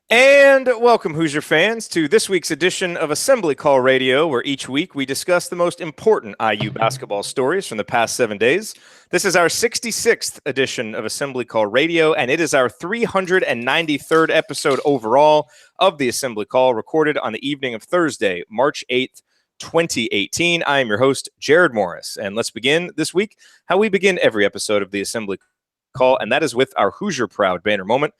And welcome, Hoosier fans, to this week's edition of Assembly Call Radio, where each week we discuss the most important IU basketball stories from the past 7 days. This is our 66th edition of Assembly Call Radio, and it is our 393rd episode overall of the Assembly Call, recorded on the evening of Thursday, March 8th, 2018. I am your host, Jared Morris, and let's begin this week how we begin every episode of the Assembly Call, and that is with our Hoosier Proud banner moment.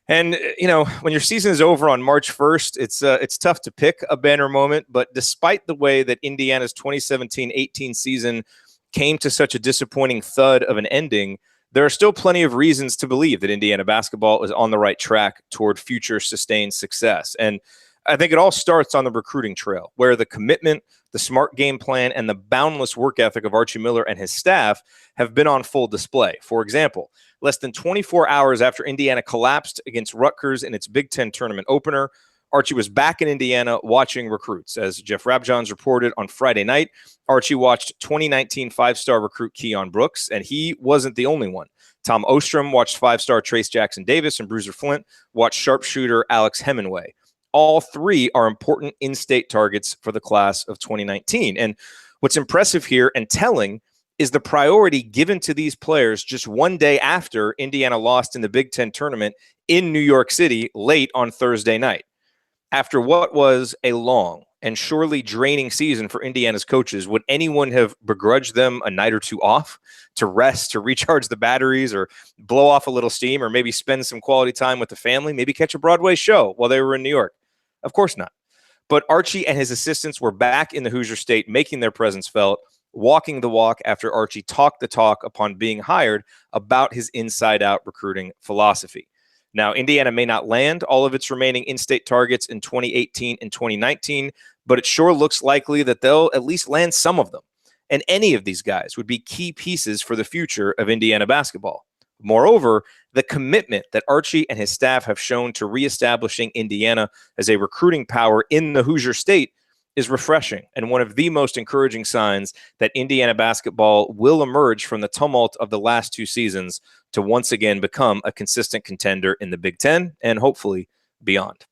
And, you know, when your season is over on March 1st, it's tough to pick a banner moment. But despite the way that Indiana's 2017-18 season came to such a disappointing thud of an ending, there are still plenty of reasons to believe that Indiana basketball is on the right track toward future sustained success. And I think it all starts on the recruiting trail, where the commitment, the smart game plan, and the boundless work ethic of Archie Miller and his staff have been on full display. For example, less than 24 hours after Indiana collapsed against Rutgers in its Big Ten tournament opener, Archie was back in Indiana watching recruits. As Jeff Rabjohns reported on Friday night, Archie watched 2019 five-star recruit Keon Brooks, and he wasn't the only one. Tom Ostrom watched five-star Trace Jackson Davis, and Bruiser Flint watched sharpshooter Alex Hemingway. All three are important in-state targets for the class of 2019. And what's impressive here and telling is the priority given to these players just one day after Indiana lost in the Big Ten tournament in New York City late on Thursday night. After what was a long and surely draining season for Indiana's coaches, would anyone have begrudged them a night or two off to rest, to recharge the batteries, or blow off a little steam, or maybe spend some quality time with the family, maybe catch a Broadway show while they were in New York? Of course not. But Archie and his assistants were back in the Hoosier State, making their presence felt, walking the walk after Archie talked the talk upon being hired about his inside-out recruiting philosophy. Now, Indiana may not land all of its remaining in-state targets in 2018 and 2019, but it sure looks likely that they'll at least land some of them. And any of these guys would be key pieces for the future of Indiana basketball. Moreover, the commitment that Archie and his staff have shown to reestablishing Indiana as a recruiting power in the Hoosier State is refreshing and one of the most encouraging signs that Indiana basketball will emerge from the tumult of the last two seasons to once again become a consistent contender in the Big Ten and hopefully beyond.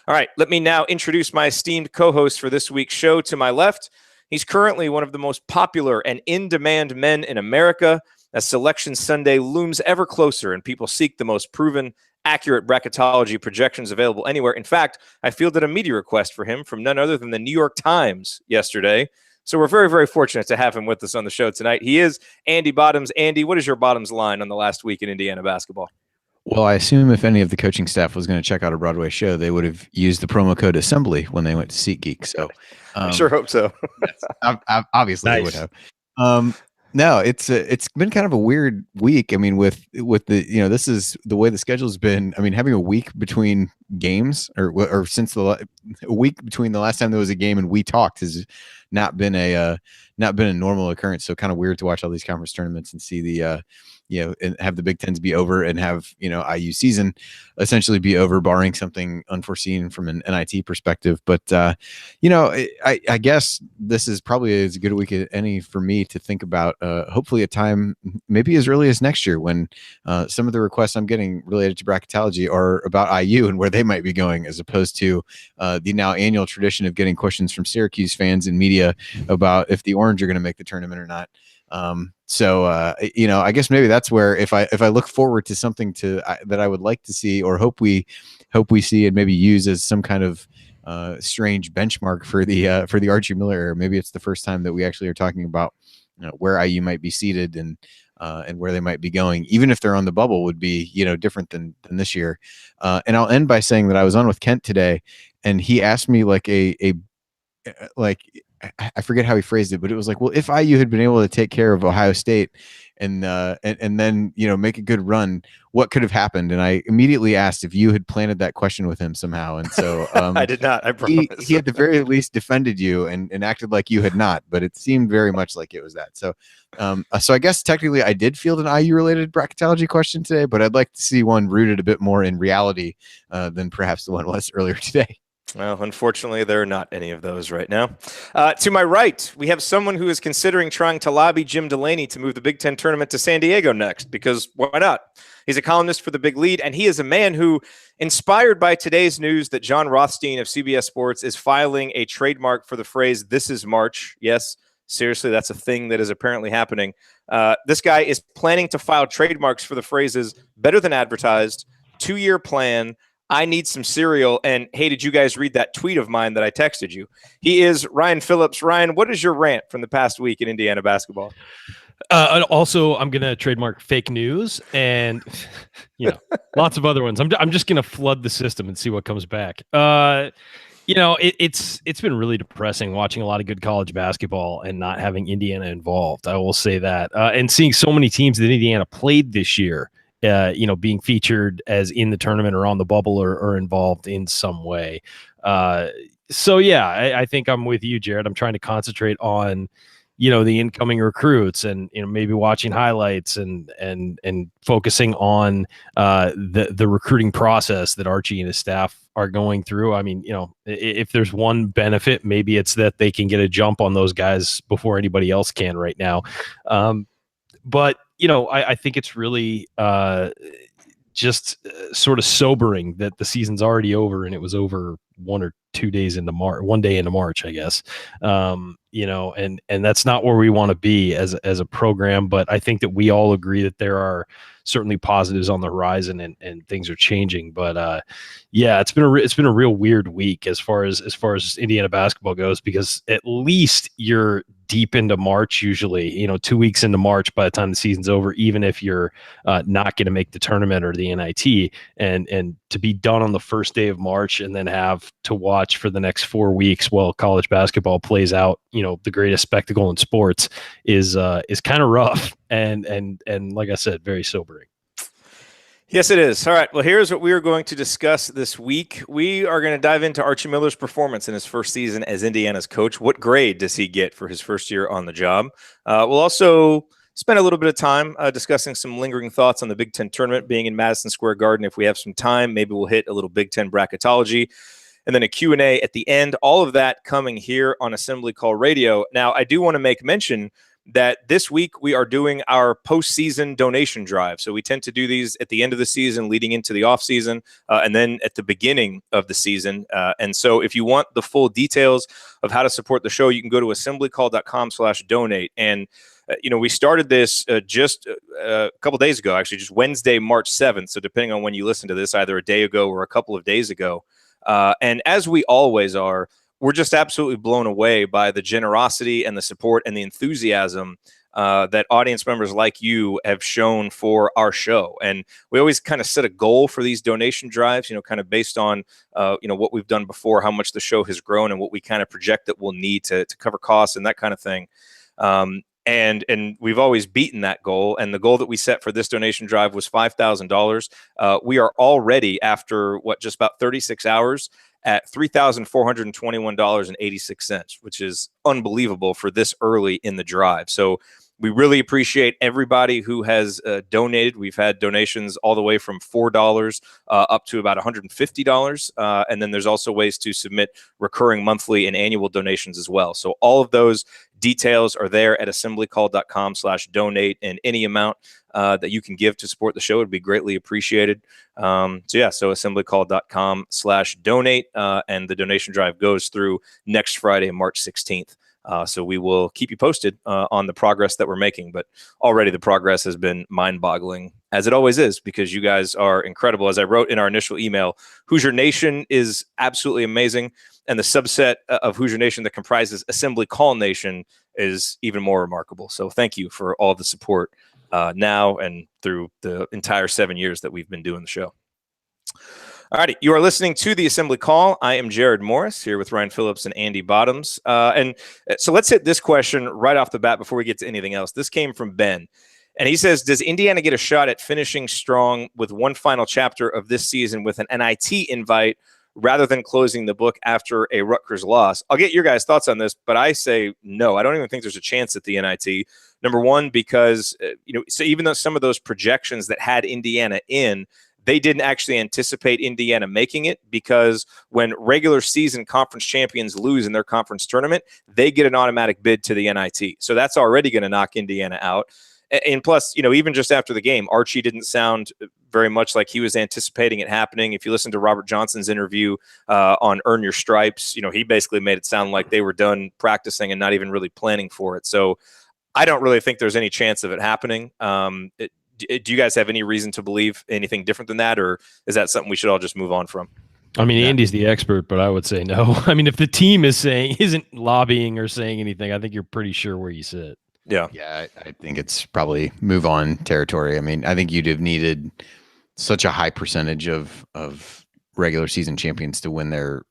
All right, let me now introduce my esteemed co-host for this week's show. To my left, he's currently one of the most popular and in-demand men in America, as Selection Sunday looms ever closer and people seek the most proven, accurate bracketology projections available anywhere. In fact, I fielded a media request for him from none other than the New York Times yesterday. So we're very, very fortunate to have him with us on the show tonight. He is Andy Bottoms. Andy, what is your Bottoms line on the last week in Indiana basketball? Well, I assume if any of the coaching staff was going to check out a Broadway show, they would have used the promo code Assembly when they went to SeatGeek. So I sure hope so. Obviously, nice. They would have. No, it's been kind of a weird week. I mean, with the, you know, this is the way the schedule's been. I mean, having a week between games or since a week between the last time there was a game and we talked has not been a normal occurrence. So kind of weird to watch all these conference tournaments and see the and have the Big Tens be over and have, IU season essentially be over, barring something unforeseen from an NIT perspective. But, I guess this is probably as good a week as any for me to think about, hopefully a time maybe as early as next year when some of the requests I'm getting related to bracketology are about IU and where they might be going, as opposed to the now annual tradition of getting questions from Syracuse fans and media about if the Orange are going to make the tournament or not. I guess maybe that's where if I look forward to something that I would like to see or hope we see and maybe use as some kind of strange benchmark for the Archie Miller era. Maybe it's the first time that we actually are talking about where IU might be seated and where they might be going, even if they're on the bubble, would be different than this year. And I'll end by saying that I was on with Kent today, and he asked me I forget how he phrased it, but it was like, well, if IU had been able to take care of Ohio State and then, make a good run, what could have happened? And I immediately asked if you had planted that question with him somehow. And so I did not. I promise. He at the very least defended you and acted like you had not, but it seemed very much like it was that. So, so I guess technically I did field an IU related bracketology question today, but I'd like to see one rooted a bit more in reality than perhaps the one was earlier today. Well, unfortunately, there are not any of those right now. To my right, we have someone who is considering trying to lobby Jim Delaney to move the Big Ten tournament to San Diego next, because why not? He's a columnist for The Big Lead, and he is a man who, inspired by today's news that John Rothstein of CBS Sports is filing a trademark for the phrase, "This is March." Yes, seriously, that's a thing that is apparently happening. This guy is planning to file trademarks for the phrases "better than advertised," "2-year plan," "I need some cereal," and "hey, did you guys read that tweet of mine that I texted you?" He is Ryan Phillips. Ryan, what is your rant from the past week in Indiana basketball? Also, I'm going to trademark fake news and, lots of other ones. I'm just going to flood the system and see what comes back. It's been really depressing watching a lot of good college basketball and not having Indiana involved. I will say that. And seeing so many teams that Indiana played this year, being featured as in the tournament or on the bubble or involved in some way. I think I'm with you, Jared. I'm trying to concentrate on, the incoming recruits and, maybe watching highlights and focusing on the recruiting process that Archie and his staff are going through. I mean, if there's one benefit, maybe it's that they can get a jump on those guys before anybody else can right now. But I think it's really just sort of sobering that the season's already over and it was over 1 or 2 days into March, 1 day into March, I guess. And that's not where we want to be as a program. But I think that we all agree that there are certainly positives on the horizon and things are changing. But it's been a real weird week as far as Indiana basketball goes, because at least you're deep into March, usually, 2 weeks into March by the time the season's over, even if you're not going to make the tournament or the NIT, and to be done on the first day of March and then have to watch for the next 4 weeks while college basketball plays out, the greatest spectacle in sports is kind of rough and like I said, very sobering. Yes, it is. All right. Well, here's what we are going to discuss this week. We are going to dive into Archie Miller's performance in his first season as Indiana's coach. What grade does he get for his first year on the job? We'll also spend a little bit of time discussing some lingering thoughts on the Big Ten tournament being in Madison Square Garden. If we have some time, maybe we'll hit a little Big Ten bracketology and then a Q&A at the end. All of that coming here on Assembly Call Radio. Now, I do want to make mention that this week we are doing our postseason donation drive. So we tend to do these at the end of the season, leading into the offseason, and then at the beginning of the season. And so if you want the full details of how to support the show, you can go to assemblycall.com/donate. And, we started this just a couple days ago, actually, just Wednesday, March 7th. So depending on when you listen to this, either a day ago or a couple of days ago. And as we always are, we're just absolutely blown away by the generosity and the support and the enthusiasm that audience members like you have shown for our show. And we always kind of set a goal for these donation drives, kind of based on, what we've done before, how much the show has grown and what we kind of project that we'll need to cover costs and that kind of thing. And we've always beaten that goal. And the goal that we set for this donation drive was $5,000. We are already, after just about 36 hours, at $3,421.86, which is unbelievable for this early in the drive. So we really appreciate everybody who has donated. We've had donations all the way from $4 up to about $150. And then there's also ways to submit recurring monthly and annual donations as well. So all of those details are there at assemblycall.com/donate, and any amount that you can give to support the show would be greatly appreciated. So assemblycall.com/donate, and the donation drive goes through next Friday, March 16th. So we will keep you posted on the progress that we're making, but already the progress has been mind-boggling, as it always is, because you guys are incredible. As I wrote in our initial email, Hoosier Nation is absolutely amazing, and the subset of Hoosier Nation that comprises Assembly Call Nation is even more remarkable. So thank you for all the support now and through the entire 7 years that we've been doing the show. All righty, you are listening to the Assembly Call. I am Jared Morris here with Ryan Phillips and Andy Bottoms. And so let's hit this question right off the bat before we get to anything else. This came from Ben, and he says, does Indiana get a shot at finishing strong with one final chapter of this season with an NIT invite rather than closing the book after a Rutgers loss? I'll get your guys' thoughts on this, but I say no. I don't even think there's a chance at the NIT. Number one, because so even though some of those projections that had Indiana in, they didn't actually anticipate Indiana making it, because when regular season conference champions lose in their conference tournament, they get an automatic bid to the NIT. So that's already going to knock Indiana out. And plus, even just after the game, Archie didn't sound very much like he was anticipating it happening. If you listen to Robert Johnson's interview on Earn Your Stripes, he basically made it sound like they were done practicing and not even really planning for it. So I don't really think there's any chance of it happening. Do you guys have any reason to believe anything different than that, or is that something we should all just move on from? I mean, Andy's the expert, but I would say no. I mean, if the team isn't lobbying or saying anything, I think you're pretty sure where you sit. Yeah, I think it's probably move on territory. I mean, I think you'd have needed such a high percentage of regular season champions to win their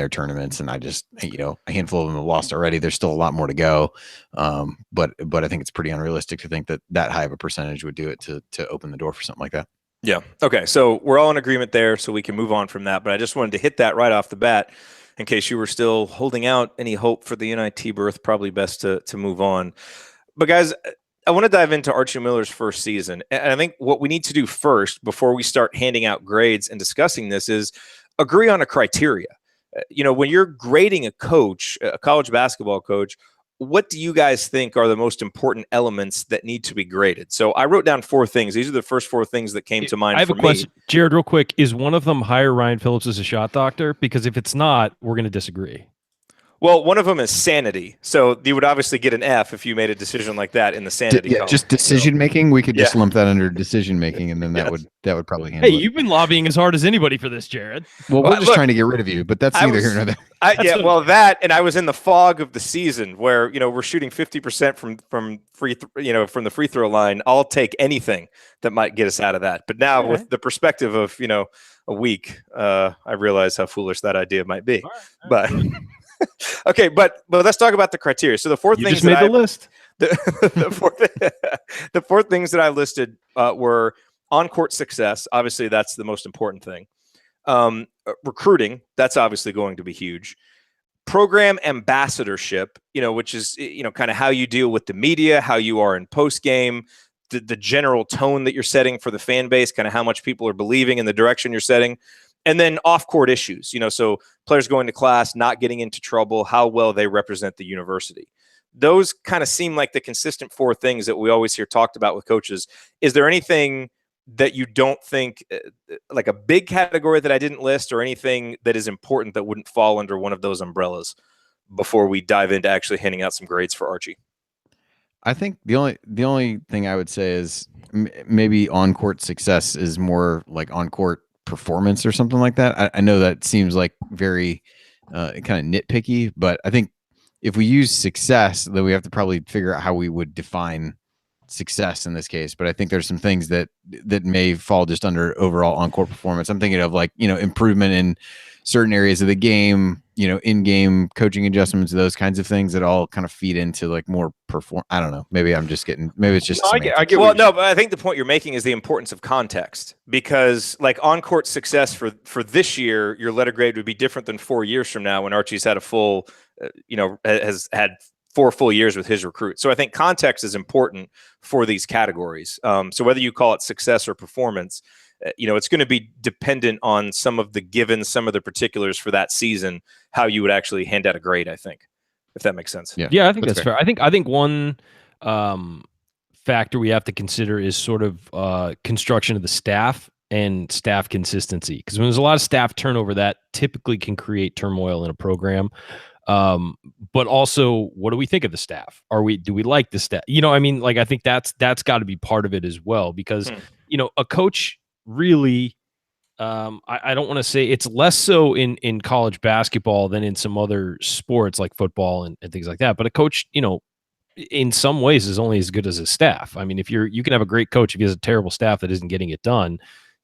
tournaments, and I just a handful of them have lost already. There's still a lot more to go, but I think it's pretty unrealistic to think that high of a percentage would do it to open the door for something like that. Yeah. Okay. So we're all in agreement there, so we can move on from that. But I just wanted to hit that right off the bat in case you were still holding out any hope for the NIT berth. Probably best to move on. But guys, I want to dive into Archie Miller's first season. And I think what we need to do first before we start handing out grades and discussing this is agree on a criteria. When you're grading a coach, a college basketball coach, what do you guys think are the most important elements that need to be graded? So I wrote down 4 things. These are the first 4 things that came to mind. I have a question. Jared, real quick. Is one of them hire Ryan Phillips as a shot doctor? Because if it's not, we're going to disagree. Well, one of them is sanity. So you would obviously get an F if you made a decision like that in the sanity column. Just decision making. We could just lump that under decision making, and then that would probably handle it. Hey, you've been lobbying as hard as anybody for this, Jared. Well, we're just trying to get rid of you, but that's neither here nor there. That, and I was in the fog of the season where we're shooting 50% from from the free throw line. I'll take anything that might get us out of that. But now with the perspective of a week, I realize how foolish that idea might be. But. Okay, but let's talk about the criteria. So the 4 things just made the list. The 4 things that I listed were on-court success. Obviously, that's the most important thing. Recruiting, that's obviously going to be huge. Program ambassadorship, which is kind of how you deal with the media, how you are in post-game, the general tone that you're setting for the fan base, kind of how much people are believing in the direction you're setting. And then off-court issues, so players going to class, not getting into trouble, how well they represent the university. Those kind of seem like the consistent 4 things that we always hear talked about with coaches. Is there anything that you don't think, like a big category that I didn't list, or anything that is important that wouldn't fall under one of those umbrellas before we dive into actually handing out some grades for Archie? I think the only thing I would say is maybe on-court success is more like on-court performance or something like that. I know that seems like very kind of nitpicky, but I think if we use success, then we have to probably figure out how we would define success in this case. But I think there's some things that may fall just under overall on-court performance. I'm thinking of improvement in certain areas of the game, in-game coaching adjustments, those kinds of things that all kind of feed into more perform. I don't know. Maybe I'm just getting. Maybe it's just. I get. Well, no, but I think the point you're making is the importance of context, because on-court success for this year, your letter grade would be different than 4 years from now when Archie's had a full, has had 4 full years with his recruit. So I think context is important for these categories. So whether you call it success or performance, it's going to be dependent on some of the particulars for that season, how you would actually hand out a grade, I think, if that makes sense. Yeah, I think that's fair. I think one factor we have to consider is sort of construction of the staff and staff consistency. Because when there's a lot of staff turnover, that typically can create turmoil in a program. But also, what do we think of the staff? Do we like the staff? I think that's got to be part of it as well, because a coach really, I don't want to say it's less so in college basketball than in some other sports like football and things like that. But a coach, in some ways is only as good as his staff. I mean, if you can have a great coach, if he has a terrible staff that isn't getting it done,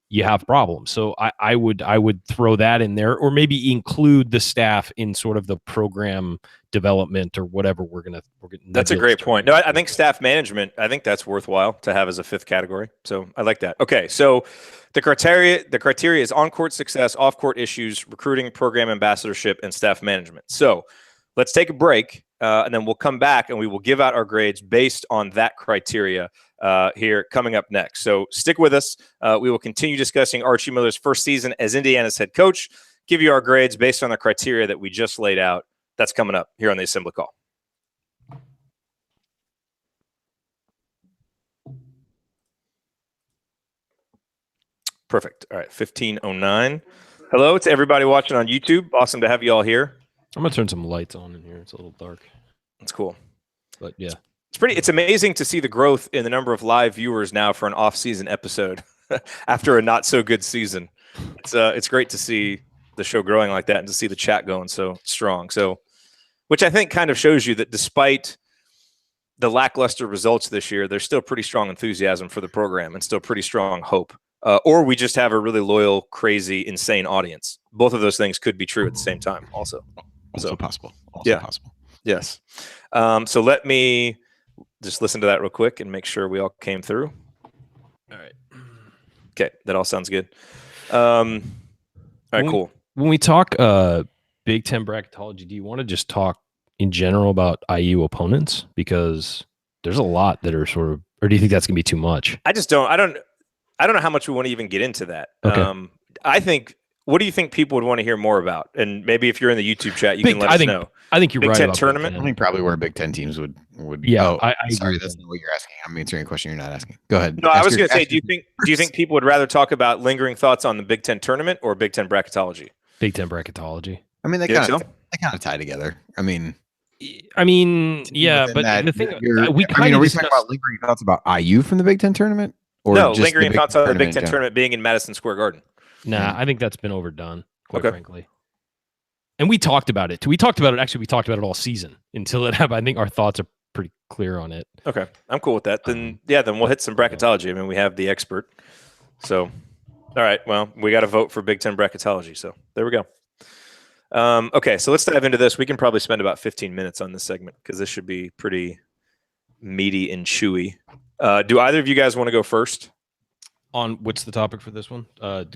you have problems. So I would throw that in there, or maybe include the staff in sort of the program development or whatever we're gonna. That's a great point. No, I think staff management, I think that's worthwhile to have as a 5th category. So I like that. Okay, so the criteria is on-court success, off-court issues, recruiting, program ambassadorship, and staff management. So let's take a break and then we'll come back and we will give out our grades based on that criteria here coming up next. So stick with us. We will continue discussing Archie Miller's first season as Indiana's head coach, give you our grades based on the criteria that we just laid out. That's coming up here on the Assembly Call. Perfect. All right, 15:09. Hello to everybody watching on YouTube. Awesome to have you all here. I'm gonna turn some lights on in here. It's a little dark. That's cool. But yeah, it's amazing to see the growth in the number of live viewers now for an off-season episode after a not so good season. It's great to see the show growing like that and to see the chat going so strong. So, which I think kind of shows you that despite the lackluster results this year, there's still pretty strong enthusiasm for the program and still pretty strong hope. Or we just have a really loyal, crazy, insane audience. Both of those things could be true at the same time also. Possible. Possible. Yes. So let me just listen to that real quick and make sure we all came through. all right. Okay, that all sounds good. All right, cool. When we talk Big Ten bracketology, do you want to just talk in general about IU opponents? Because there's a lot that are sort of, or do you think that's gonna be too much? I don't know how much we want to even get into that. Okay. I think, what do you think people would want to hear more about? And maybe if you're in the YouTube chat, you can let us know. I think you're Big right. Ten about tournament? Big I Ten. think probably where Big Ten teams would. Yeah, Oh, I sorry, agree. that's not what you're asking. I'm answering a question you're not asking. Go ahead. No, I was Ask going to say, ask do you think people would rather talk about lingering thoughts on the Big Ten tournament or Big Ten bracketology? Big Ten bracketology. I mean, they You think kind so? of tie together. I mean, Yeah, within but that, the thing are we we kind of talking about lingering thoughts about IU from the Big Ten tournament? Or No, just lingering Big thoughts Ten on the Big tournament Ten in general? tournament being in Madison Square Garden. Nah, I think that's been overdone, quite Okay. frankly. And we talked about it too. We talked about it all season until it happened. I think our thoughts are pretty clear on it. Okay, I'm cool with that. Then we'll hit some bracketology. I mean, we have the expert. So, all right. Well, we got to vote for Big Ten bracketology. So there we go. Okay, so let's dive into this. We can probably spend about 15 minutes on this segment because this should be pretty meaty and chewy. Do either of you guys want to go first? On what's the topic for this one?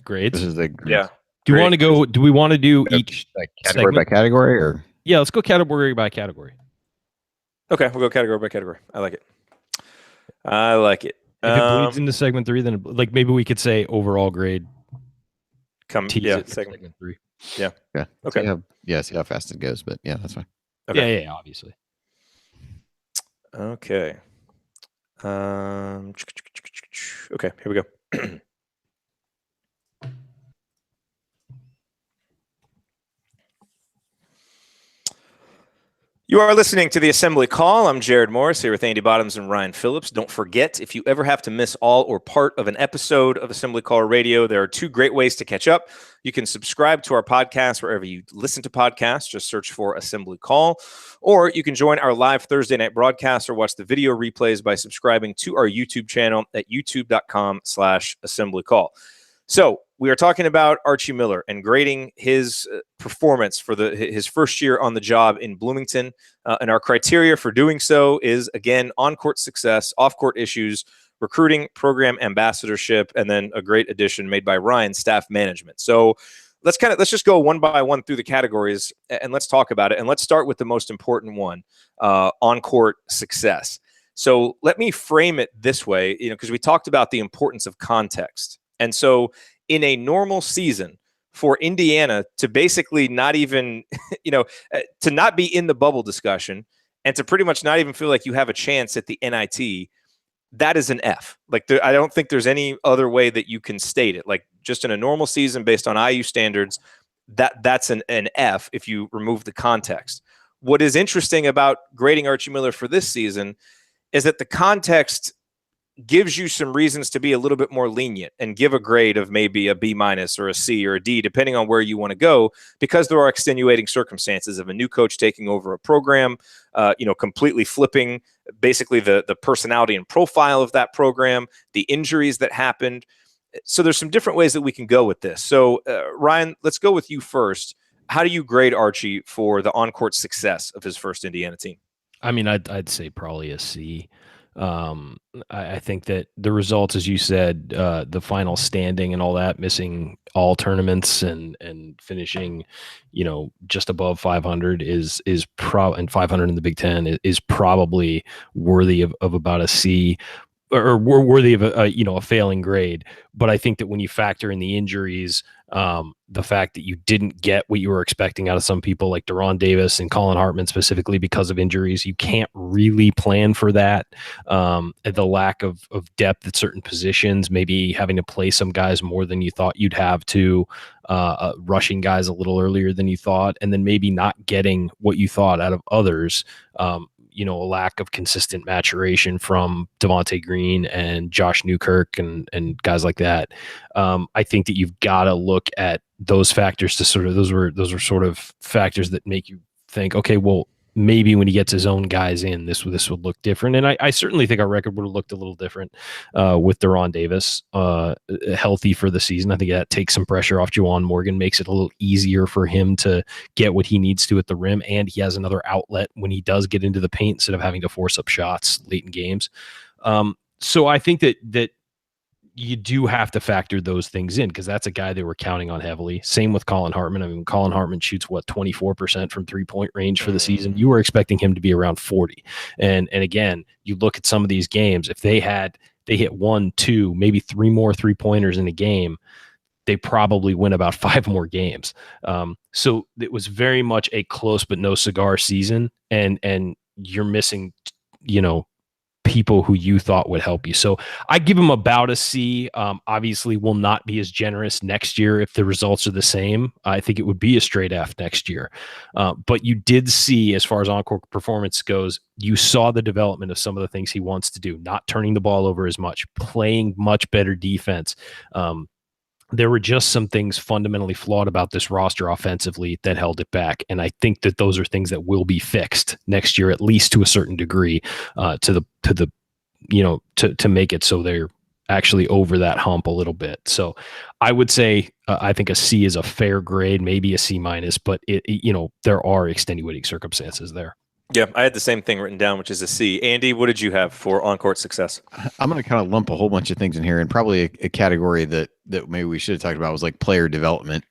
Grades. This is the Yeah. Do we want to go? Do we want to do Like, each category segment? by category, or Yeah, let's go category by category. Okay, we'll go category by category. I like it. I like it. If it bleeds into segment 3, then like maybe we could say overall grade. Tease it to segment 3. yeah, Okay. See how fast it goes, but yeah, that's fine. Okay. Yeah, obviously. Okay. Okay, here we go. You are listening to the Assembly Call. I'm Jared Morris here with Andy Bottoms and Ryan Phillips. Don't forget, if you ever have to miss all or part of an episode of Assembly Call Radio, there are 2 great ways to catch up. You can subscribe to our podcast wherever you listen to podcasts. Just search for Assembly Call. Or you can join our live Thursday night broadcast or watch the video replays by subscribing to our YouTube channel at youtube.com/Assembly Call. So we are talking about Archie Miller and grading his performance for his first year on the job in Bloomington. And our criteria for doing so is, again, on-court success, off-court issues, recruiting, program ambassadorship, and then a great addition made by Ryan, staff management. So let's just go one by one through the categories and let's talk about it. And let's start with the most important one, on-court success. So let me frame it this way, because we talked about the importance of context. And so in a normal season for Indiana to basically not even, to not be in the bubble discussion and to pretty much not even feel like you have a chance at the NIT, that is an F. Like, I don't think there's any other way that you can state it. Like, just in a normal season based on IU standards, that's an F if you remove the context. What is interesting about grading Archie Miller for this season is that the context gives you some reasons to be a little bit more lenient and give a grade of maybe a B- or a C or a D, depending on where you want to go, because there are extenuating circumstances of a new coach taking over a program, completely flipping basically the personality and profile of that program, the injuries that happened. So there's some different ways that we can go with this. So Ryan, let's go with you first. How do you grade Archie for the on-court success of his first Indiana team? I mean, I'd say probably a C. I think that the results, as you said, the final standing and all that, missing all tournaments and finishing, just above 500 is and 500 in the Big Ten is probably worthy of about a C, or worthy of a failing grade. But I think that when you factor in the injuries, the fact that you didn't get what you were expecting out of some people like Deron Davis and Colin Hartman specifically because of injuries, you can't really plan for that. The lack of depth at certain positions, maybe having to play some guys more than you thought you'd have to, rushing guys a little earlier than you thought, and then maybe not getting what you thought out of others. A lack of consistent maturation from Devontae Green and Josh Newkirk and guys like that. I think that you've got to look at those factors to sort of, those are sort of factors that make you think, okay, well, maybe when he gets his own guys in, this would look different. And I certainly think our record would have looked a little different with Deron Davis healthy for the season. I think that takes some pressure off Juwan Morgan, makes it a little easier for him to get what he needs to at the rim, and he has another outlet when he does get into the paint instead of having to force up shots late in games. So I think that you do have to factor those things in, because that's a guy they were counting on heavily. Same with Colin Hartman. I mean, Colin Hartman shoots 24% from 3-point range for the season. You were expecting him to be around 40. And again, you look at some of these games, if they hit 1, 2, maybe 3 more 3-pointers in a game, they probably win about 5 more games. So it was very much a close but no cigar season, and you're missing, people who you thought would help you. So I give him about a C. Obviously will not be as generous next year if the results are the same. I think it would be a straight F next year. But you did see, as far as on-court performance goes, you saw the development of some of the things he wants to do, not turning the ball over as much, playing much better defense. There were just some things fundamentally flawed about this roster offensively that held it back. And I think that those are things that will be fixed next year, at least to a certain degree, to make it so they're actually over that hump a little bit. So I would say, I think a C is a fair grade, maybe a C minus, but there are extenuating circumstances there. Yeah, I had the same thing written down, which is a C. Andy, what did you have for on-court success? I'm going to kind of lump a whole bunch of things in here, and probably a category that maybe we should have talked about was like player development.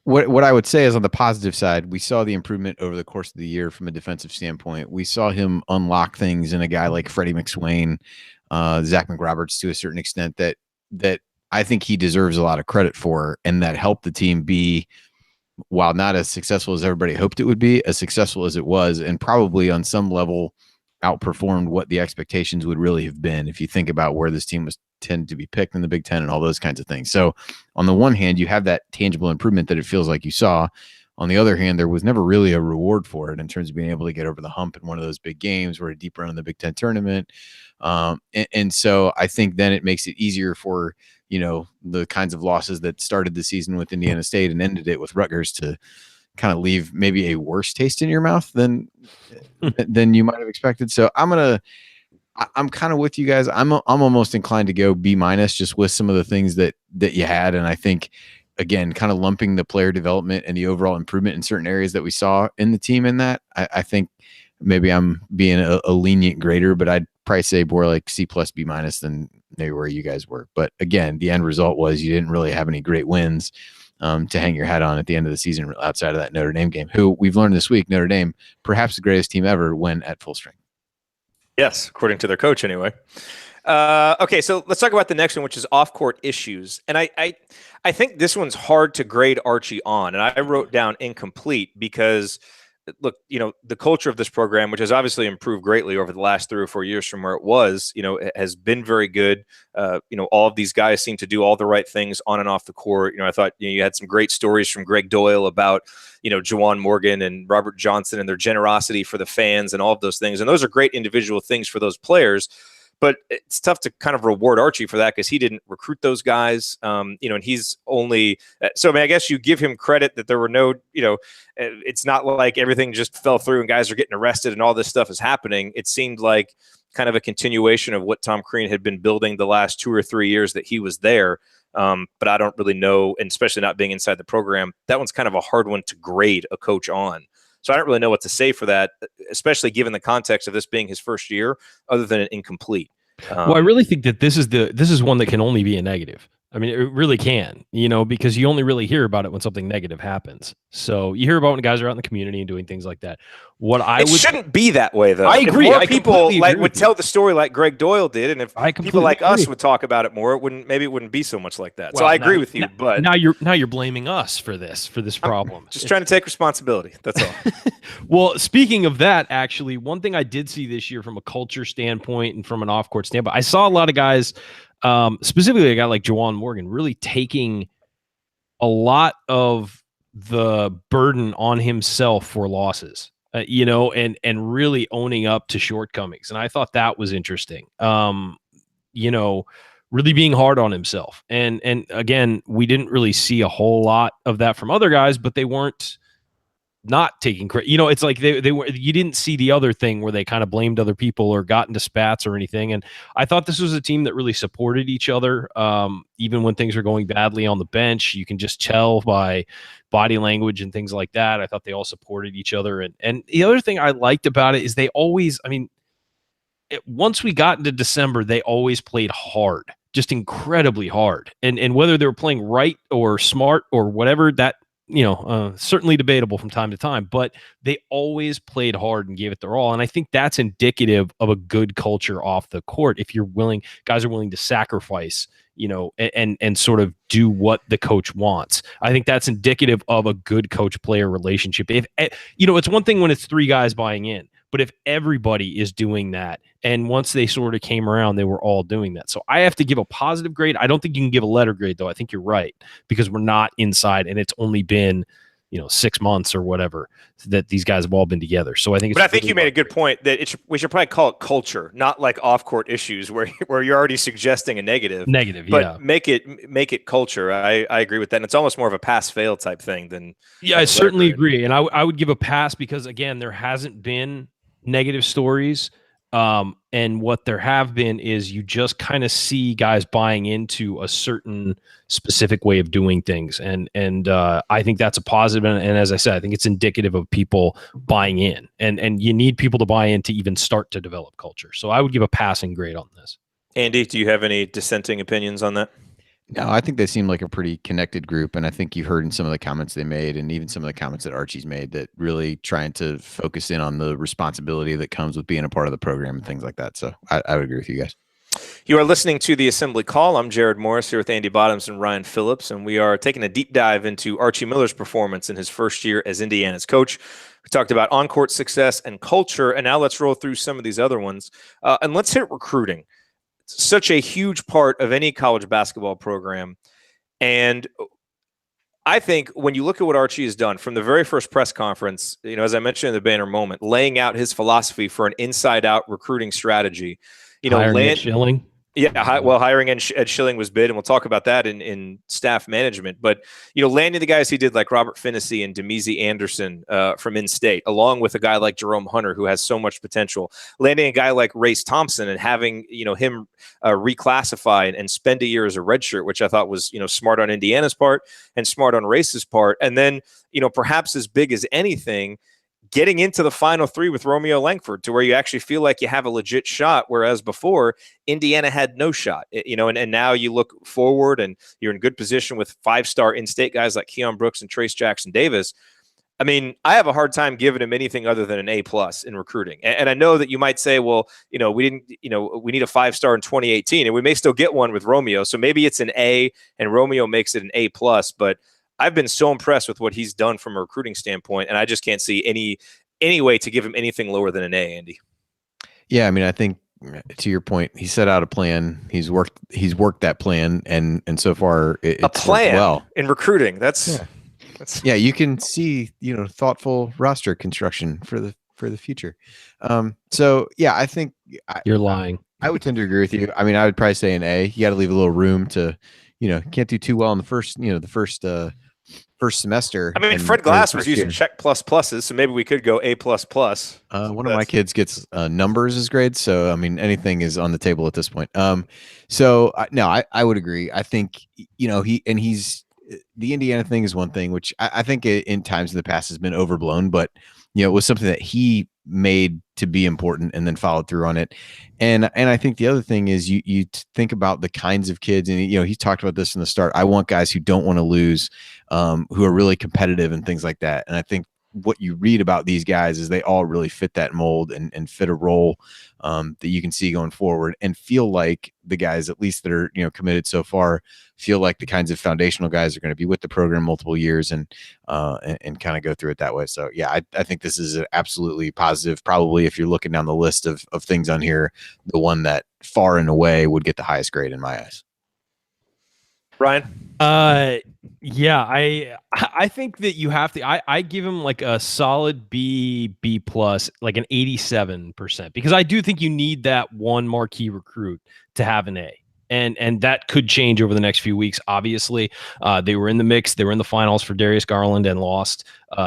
What I would say is, on the positive side, we saw the improvement over the course of the year from a defensive standpoint. We saw him unlock things in a guy like Freddie McSwain, Zach McRoberts to a certain extent that I think he deserves a lot of credit for, and that helped the team be, while not as successful as everybody hoped it would be, as successful as it was, and probably on some level outperformed what the expectations would really have been if you think about where this team was tended to be picked in the Big Ten and all those kinds of things. So on the one hand, you have that tangible improvement that it feels like you saw. On the other hand, there was never really a reward for it in terms of being able to get over the hump in one of those big games or a deep run in the Big Ten tournament. And so I think then it makes it easier for, the kinds of losses that started the season with Indiana State and ended it with Rutgers to kind of leave maybe a worse taste in your mouth than you might have expected. So I'm kind of with you guys. I'm almost inclined to go B minus, just with some of the things that you had. And I think, again, kind of lumping the player development and the overall improvement in certain areas that we saw in the team in that, I think maybe I'm being a lenient grader, but I'd probably say more like C plus B minus than maybe where you guys were. But again, the end result was you didn't really have any great wins to hang your hat on at the end of the season outside of that Notre Dame game, who we've learned this week, Notre Dame, perhaps the greatest team ever when at full strength. Yes, according to their coach anyway. Okay, so let's talk about the next one, which is off-court issues. And I think this one's hard to grade Archie on, and I wrote down incomplete because, look, the culture of this program, which has obviously improved greatly over the last 3 or 4 years from where it was, it has been very good. All of these guys seem to do all the right things on and off the court. I thought you had some great stories from Greg Doyle about, Juwan Morgan and Robert Johnson and their generosity for the fans and all of those things. And those are great individual things for those players. But it's tough to kind of reward Archie for that because he didn't recruit those guys, and he's only so. I mean, I guess you give him credit that there were no, it's not like everything just fell through and guys are getting arrested and all this stuff is happening. It seemed like kind of a continuation of what Tom Crean had been building the last 2 or 3 years that he was there. But I don't really know, and especially not being inside the program, that one's kind of a hard one to grade a coach on. So I don't really know what to say for that, especially given the context of this being his first year, other than an incomplete. Well, I really think that this is one that can only be a negative. I mean, it really can, because you only really hear about it when something negative happens. So you hear about when guys are out in the community and doing things like that. It shouldn't be that way, though. I agree. If more people would tell the story like Greg Doyle did, and if people like us would talk about it more, it wouldn't be so much like that. Well, so I agree with you, but now you're blaming us for this problem. Just trying to take responsibility. That's all. Well, speaking of that, actually, one thing I did see this year from a culture standpoint and from an off-court standpoint, I saw a lot of guys. Specifically a guy like Juwan Morgan really taking a lot of the burden on himself for losses, and really owning up to shortcomings. And I thought that was interesting. Really being hard on himself. And again, we didn't really see a whole lot of that from other guys, but they weren't not taking credit. It's like they were. You didn't see the other thing where they kind of blamed other people or got into spats or anything. And I thought this was a team that really supported each other, even when things were going badly on the bench. You can just tell by body language and things like that. I thought they all supported each other. And the other thing I liked about it is they always. I mean, once we got into December, they always played hard, just incredibly hard. And whether they were playing right or smart or whatever, that. Certainly debatable from time to time, but they always played hard and gave it their all. And I think that's indicative of a good culture off the court. If guys are willing to sacrifice, and sort of do what the coach wants. I think that's indicative of a good coach-player relationship. If it's one thing when it's three guys buying in, but if everybody is doing that, and once they sort of came around, they were all doing that. So I have to give a positive grade. I don't think you can give a letter grade, though. I think you're right, because we're not inside, and it's only been 6 months or whatever that these guys have all been together. So I think I think you made a good point that we should probably call it culture, not like off-court issues where you're already suggesting a negative, but make it culture. I agree with that. And it's almost more of a pass-fail type thing than. Yeah, I certainly agree. And I would give a pass because, again, there hasn't been negative stories. And what there have been is you just kind of see guys buying into a certain specific way of doing things. And I think that's a positive. And as I said, I think it's indicative of people buying in, and you need people to buy in to even start to develop culture. So I would give a passing grade on this. Andy, do you have any dissenting opinions on that? No, I think they seem like a pretty connected group, and I think you heard in some of the comments they made, and even some of the comments that Archie's made, that really trying to focus in on the responsibility that comes with being a part of the program and things like that. So I would agree with you guys. You are listening to the Assembly Call. I'm Jared Morris here with Andy Bottoms and Ryan Phillips, and we are taking a deep dive into Archie Miller's performance in his first year as Indiana's coach. We talked about on-court success and culture, and now let's roll through some of these other ones. And let's hit recruiting. Such a huge part of any college basketball program. And I think when you look at what Archie has done from the very first press conference, as I mentioned in the banner moment, laying out his philosophy for an inside-out recruiting strategy, Schilling. Yeah, well, hiring Ed Schilling was bid, and we'll talk about that in staff management. But, landing the guys he did like Robert Finney and Demezi Anderson from in-state, along with a guy like Jerome Hunter, who has so much potential. Landing a guy like Race Thompson and having, him reclassify and spend a year as a redshirt, which I thought was, smart on Indiana's part and smart on Race's part. And then, perhaps as big as anything, getting into the final three with Romeo Langford to where you actually feel like you have a legit shot, whereas before Indiana had no shot, and now you look forward and you're in good position with 5-star in-state guys like Keon Brooks and Trace Jackson Davis. I mean, I have a hard time giving him anything other than an A+ in recruiting. And I know that you might say, well, we need a 5-star in 2018, and we may still get one with Romeo. So maybe it's an A and Romeo makes it an A+, but I've been so impressed with what he's done from a recruiting standpoint, and I just can't see any way to give him anything lower than an A, Andy. Yeah, I mean, I think to your point, he set out a plan. He's worked that plan, and so far it's a plan worked well in recruiting. That's you can see thoughtful roster construction for the future. So yeah, I think you're lying. I would tend to agree with you. I mean, I would probably say an A. You got to leave a little room to, can't do too well in the first semester. I mean, Fred Glass was using check pluses, so maybe we could go A++. One of my kids gets numbers as grades, so I mean, anything is on the table at this point. So no, I would agree. I think he's the Indiana thing is one thing, which I think in times in the past has been overblown, but it was something that he made to be important and then followed through on it. And I think the other thing is you think about the kinds of kids, and he talked about this from the start. I want guys who don't want to lose, who are really competitive and things like that. And I think what you read about these guys is they all really fit that mold and fit a role that you can see going forward, and feel like the guys, at least that are committed so far, feel like the kinds of foundational guys are going to be with the program multiple years and kind of go through it that way. So yeah, I think this is an absolutely positive. Probably if you're looking down the list of things on here, the one that far and away would get the highest grade in my eyes. Ryan? Yeah, I think that you have to. I give him like a solid B plus, like an 87%, because I do think you need that one marquee recruit to have an A. And that could change over the next few weeks. Obviously, they were in the mix. They were in the finals for Darius Garland and lost.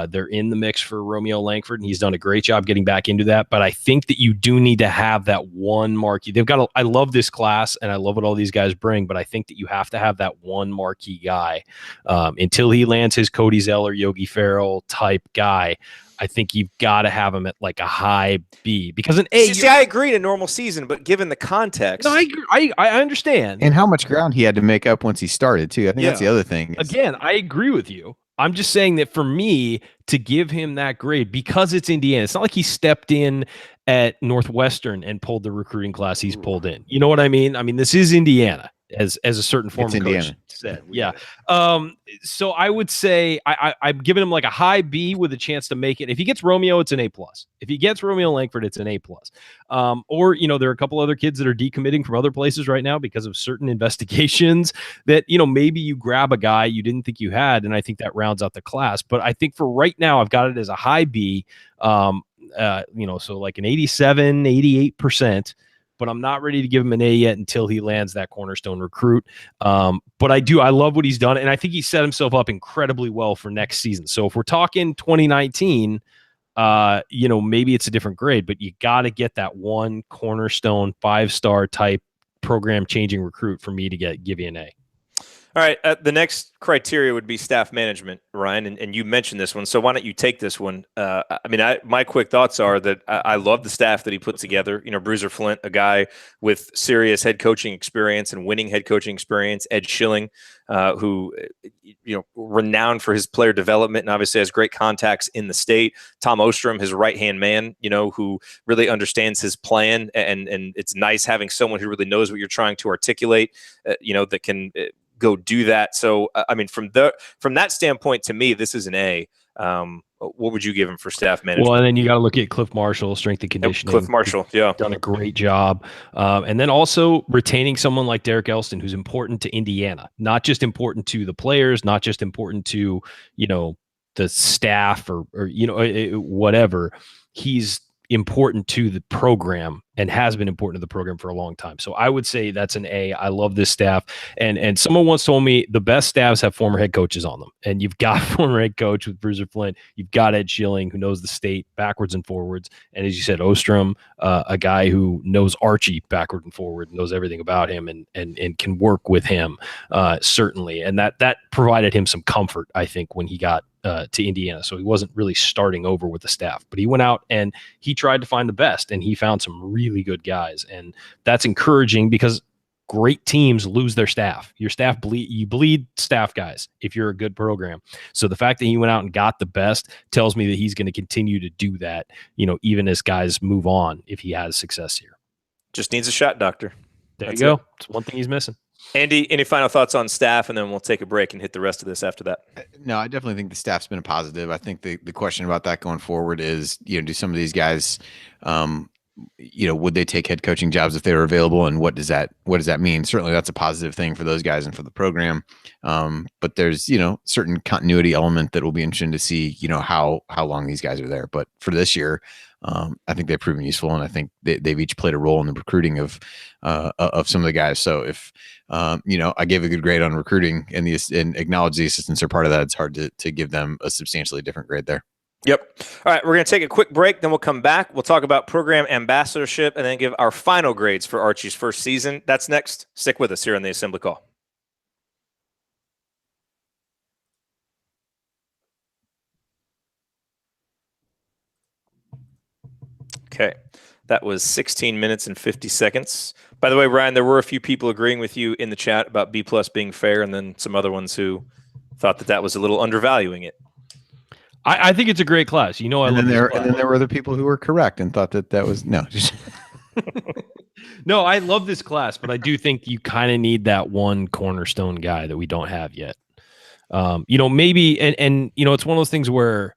They're in the mix for Romeo Langford, and he's done a great job getting back into that. But I think that you do need to have that one marquee. I love this class, and I love what all these guys bring, but I think that you have to have that one marquee guy until he lands his Cody Zeller, Yogi Ferrell type guy. I think you've got to have him at like a high B, because an A. See, I agree in a normal season, but given the context, no, I agree. I understand, and how much ground he had to make up once he started too. I think that's the other thing. Again, I agree with you. I'm just saying that for me to give him that grade, because it's Indiana, it's not like he stepped in at Northwestern and pulled the recruiting class he's pulled in. You know what I mean? I mean, this is Indiana, as a certain former coach said. Yeah. So I would say I've given him like a high B with a chance to make it. If he gets Romeo, it's an A plus. If he gets Romeo Langford, it's an A plus. Or there are a couple other kids that are decommitting from other places right now because of certain investigations that, maybe you grab a guy you didn't think you had. And I think that rounds out the class. But I think for right now, I've got it as a high B, so like an 87, 88%. But I'm not ready to give him an A yet until he lands that cornerstone recruit. But I love what he's done. And I think he set himself up incredibly well for next season. So if we're talking 2019, maybe it's a different grade, but you got to get that one cornerstone 5-star type program changing recruit for me to give you an A. All right. The next criteria would be staff management, Ryan, and you mentioned this one. So why don't you take this one? My quick thoughts are that I love the staff that he put together. Bruiser Flint, a guy with serious head coaching experience and winning head coaching experience. Ed Schilling, who, renowned for his player development and obviously has great contacts in the state. Tom Ostrom, his right-hand man, who really understands his plan. And it's nice having someone who really knows what you're trying to articulate, that can go do that. So, from that standpoint, to me, this is an A. What would you give him for staff management? Well, and then you got to look at Cliff Marshall, strength and conditioning. Cliff Marshall, yeah. Done a great job. And then also retaining someone like Derek Elston, who's important to Indiana, not just important to the players, not just important to, the staff or whatever. He's important to the program and has been important to the program for a long time. So I would say that's an A. I love this staff. And someone once told me the best staffs have former head coaches on them. And you've got former head coach with Bruiser Flint. You've got Ed Schilling, who knows the state backwards and forwards. And as you said, Ostrom, a guy who knows Archie backward and forward, knows everything about him and can work with him, certainly. And that provided him some comfort, I think, when he got to Indiana. So he wasn't really starting over with the staff, but he went out and he tried to find the best, and he found some really good guys. And that's encouraging, because great teams lose their staff. Your staff you bleed staff guys if you're a good program. So the fact that he went out and got the best tells me that he's going to continue to do that, even as guys move on, if he has success here. Just needs a shot doctor. That's you go. It's one thing he's missing. Andy, any final thoughts on staff, and then we'll take a break and hit the rest of this after that? No, I definitely think the staff's been a positive. I think the question about that going forward is, do some of these guys, would they take head coaching jobs if they were available, and what does that mean? Certainly that's a positive thing for those guys and for the program. But there's, certain continuity element that will be interesting to see, how long these guys are there. But for this year, I think they've proven useful, and I think they've each played a role in the recruiting of some of the guys. So if I gave a good grade on recruiting and acknowledge the assistants are part of that, it's hard to give them a substantially different grade there. Yep. All right, we're going to take a quick break, then we'll come back. We'll talk about program ambassadorship and then give our final grades for Archie's first season. That's next. Stick with us here on the Assembly Call. Okay. That was 16 minutes and 50 seconds. By the way, Ryan, there were a few people agreeing with you in the chat about B+ being fair, and then some other ones who thought that was a little undervaluing it. I think it's a great class. You know, and then there were other people who were correct and thought that was no. No, I love this class, but I do think you kind of need that one cornerstone guy that we don't have yet. Maybe, and it's one of those things where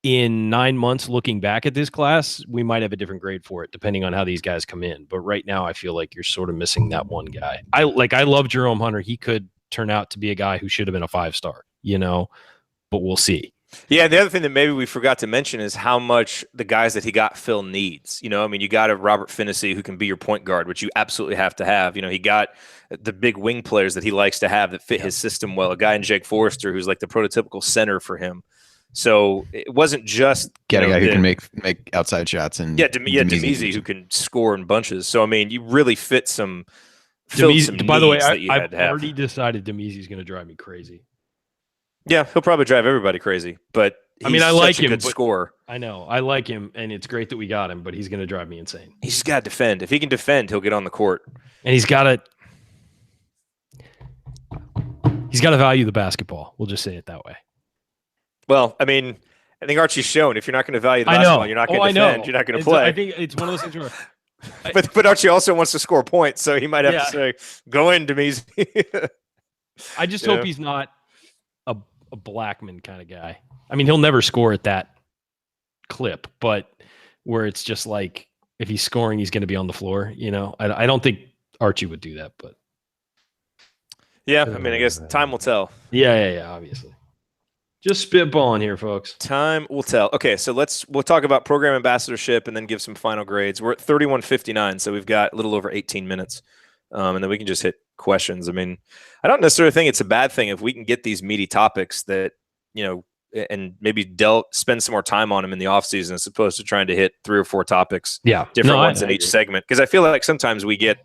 in 9 months looking back at this class, we might have a different grade for it, depending on how these guys come in. But right now, I feel like you're sort of missing that one guy. I love Jerome Hunter. He could turn out to be a guy who should have been a 5-star, but we'll see. Yeah, the other thing that maybe we forgot to mention is how much the guys that he got Phil needs. You got a Robert Finney who can be your point guard, which you absolutely have to have. He got the big wing players that he likes to have that fit his system well. A guy in Jake Forrester who's like the prototypical center for him. So it wasn't just get a guy who can make outside shots and Demezy who can score in bunches. So you really fit some. By the way, I've already decided Demezy's going to drive me crazy. Yeah, he'll probably drive everybody crazy, but I like him. Good scorer. I know, I like him, and it's great that we got him. But he's going to drive me insane. He's just got to defend. If he can defend, he'll get on the court, and he's got to value the basketball. We'll just say it that way. Well, I think Archie's shown if you're not going to value the basketball, you're not going to defend, you're not going to play. I think it's one of those things where. But Archie also wants to score points, so he might have to say, "Go in, Demezy." I just hope he's not a Blackman kind of guy. He'll never score at that clip, but where it's just like if he's scoring, he's going to be on the floor. I don't think Archie would do that, but yeah, I guess time will tell. Yeah, obviously. Just spitballing here, folks. Time will tell. Okay, so we'll talk about program ambassadorship and then give some final grades. We're at 31:59, so we've got a little over 18 minutes, and then we can just hit questions. I don't necessarily think it's a bad thing if we can get these meaty topics that and maybe spend some more time on them in the off season as opposed to trying to hit 3 or 4 topics, different ones in each segment. Because I feel like sometimes we get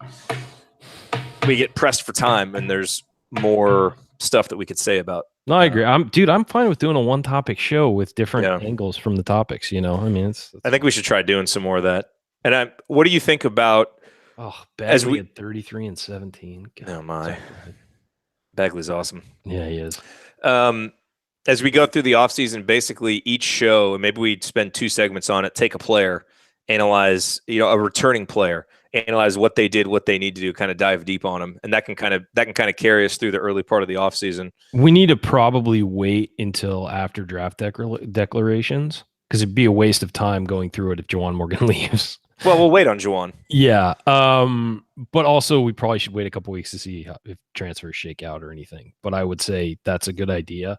pressed for time, and there's more stuff that we could say about. No, I agree. I'm fine with doing a one-topic show with different angles from the topics. It's I think we should try doing some more of that. And what do you think about? Oh, Bagley at 33 and 17. God, oh my, Bagley's awesome. Yeah, he is. As we go through the offseason, basically each show, and maybe we spend 2 segments on it, take a player, analyze, a returning player, analyze what they did, what they need to do, kind of dive deep on them, and that can kind of carry us through the early part of the offseason. We need to probably wait until after draft declarations because it'd be a waste of time going through it if Juwan Morgan leaves. Well, we'll wait on Juwan. Yeah, but also we probably should wait a couple weeks to see if transfers shake out or anything. But I would say that's a good idea.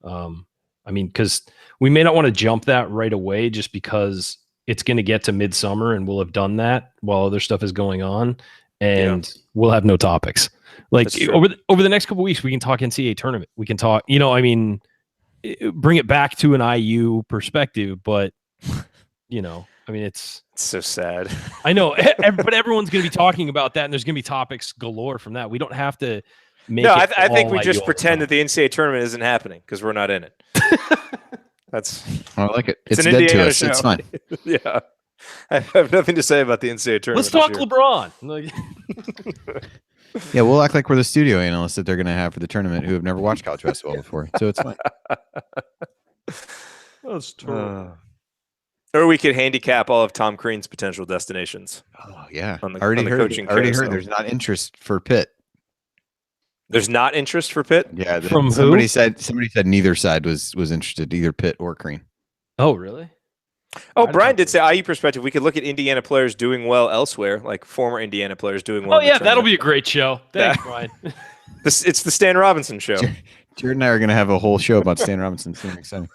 Because we may not want to jump that right away just because it's going to get to midsummer and we'll have done that while other stuff is going on and we'll have no topics. Like over the next couple of weeks, we can talk NCAA tournament. We can talk, bring it back to an IU perspective, but it's so sad. I know, but everyone's going to be talking about that and there's going to be topics galore from that. We don't have to I think we just pretend that the NCAA tournament isn't happening because we're not in it. I like it. It's dead to us. Show. It's fine. Yeah. I have nothing to say about the NCAA tournament. Let's talk LeBron. Yeah, we'll act like we're the studio analysts that they're going to have for the tournament who have never watched college basketball before. So it's fine. That's true. Or we could handicap all of Tom Crean's potential destinations. Oh, yeah. On the already coaching heard there's not interest for Pitt. There's not interest for Pitt? Yeah. From somebody who? said neither side was interested, either Pitt or Crean. Oh, really? Oh, Brian did say IU perspective. We could look at Indiana players doing well elsewhere, like former Indiana players doing well. Oh, yeah, that'll be a great show. Thanks, Brian. It's the Stan Robinson show. Jared and I are going to have a whole show about Stan Robinson. It's going to be exciting.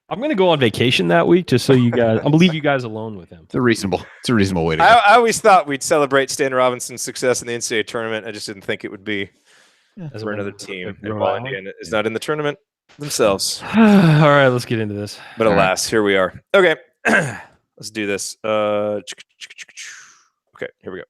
I'm going to go on vacation that week just so you guys – I'm going to leave you guys alone with him. It's a reasonable way to go. I always thought we'd celebrate Stan Robinson's success in the NCAA tournament. I just didn't think it would be for another team. And while Indiana is not in the tournament themselves. All right, let's get into this. But alas, here we are. Okay, let's do this. Okay, here we go.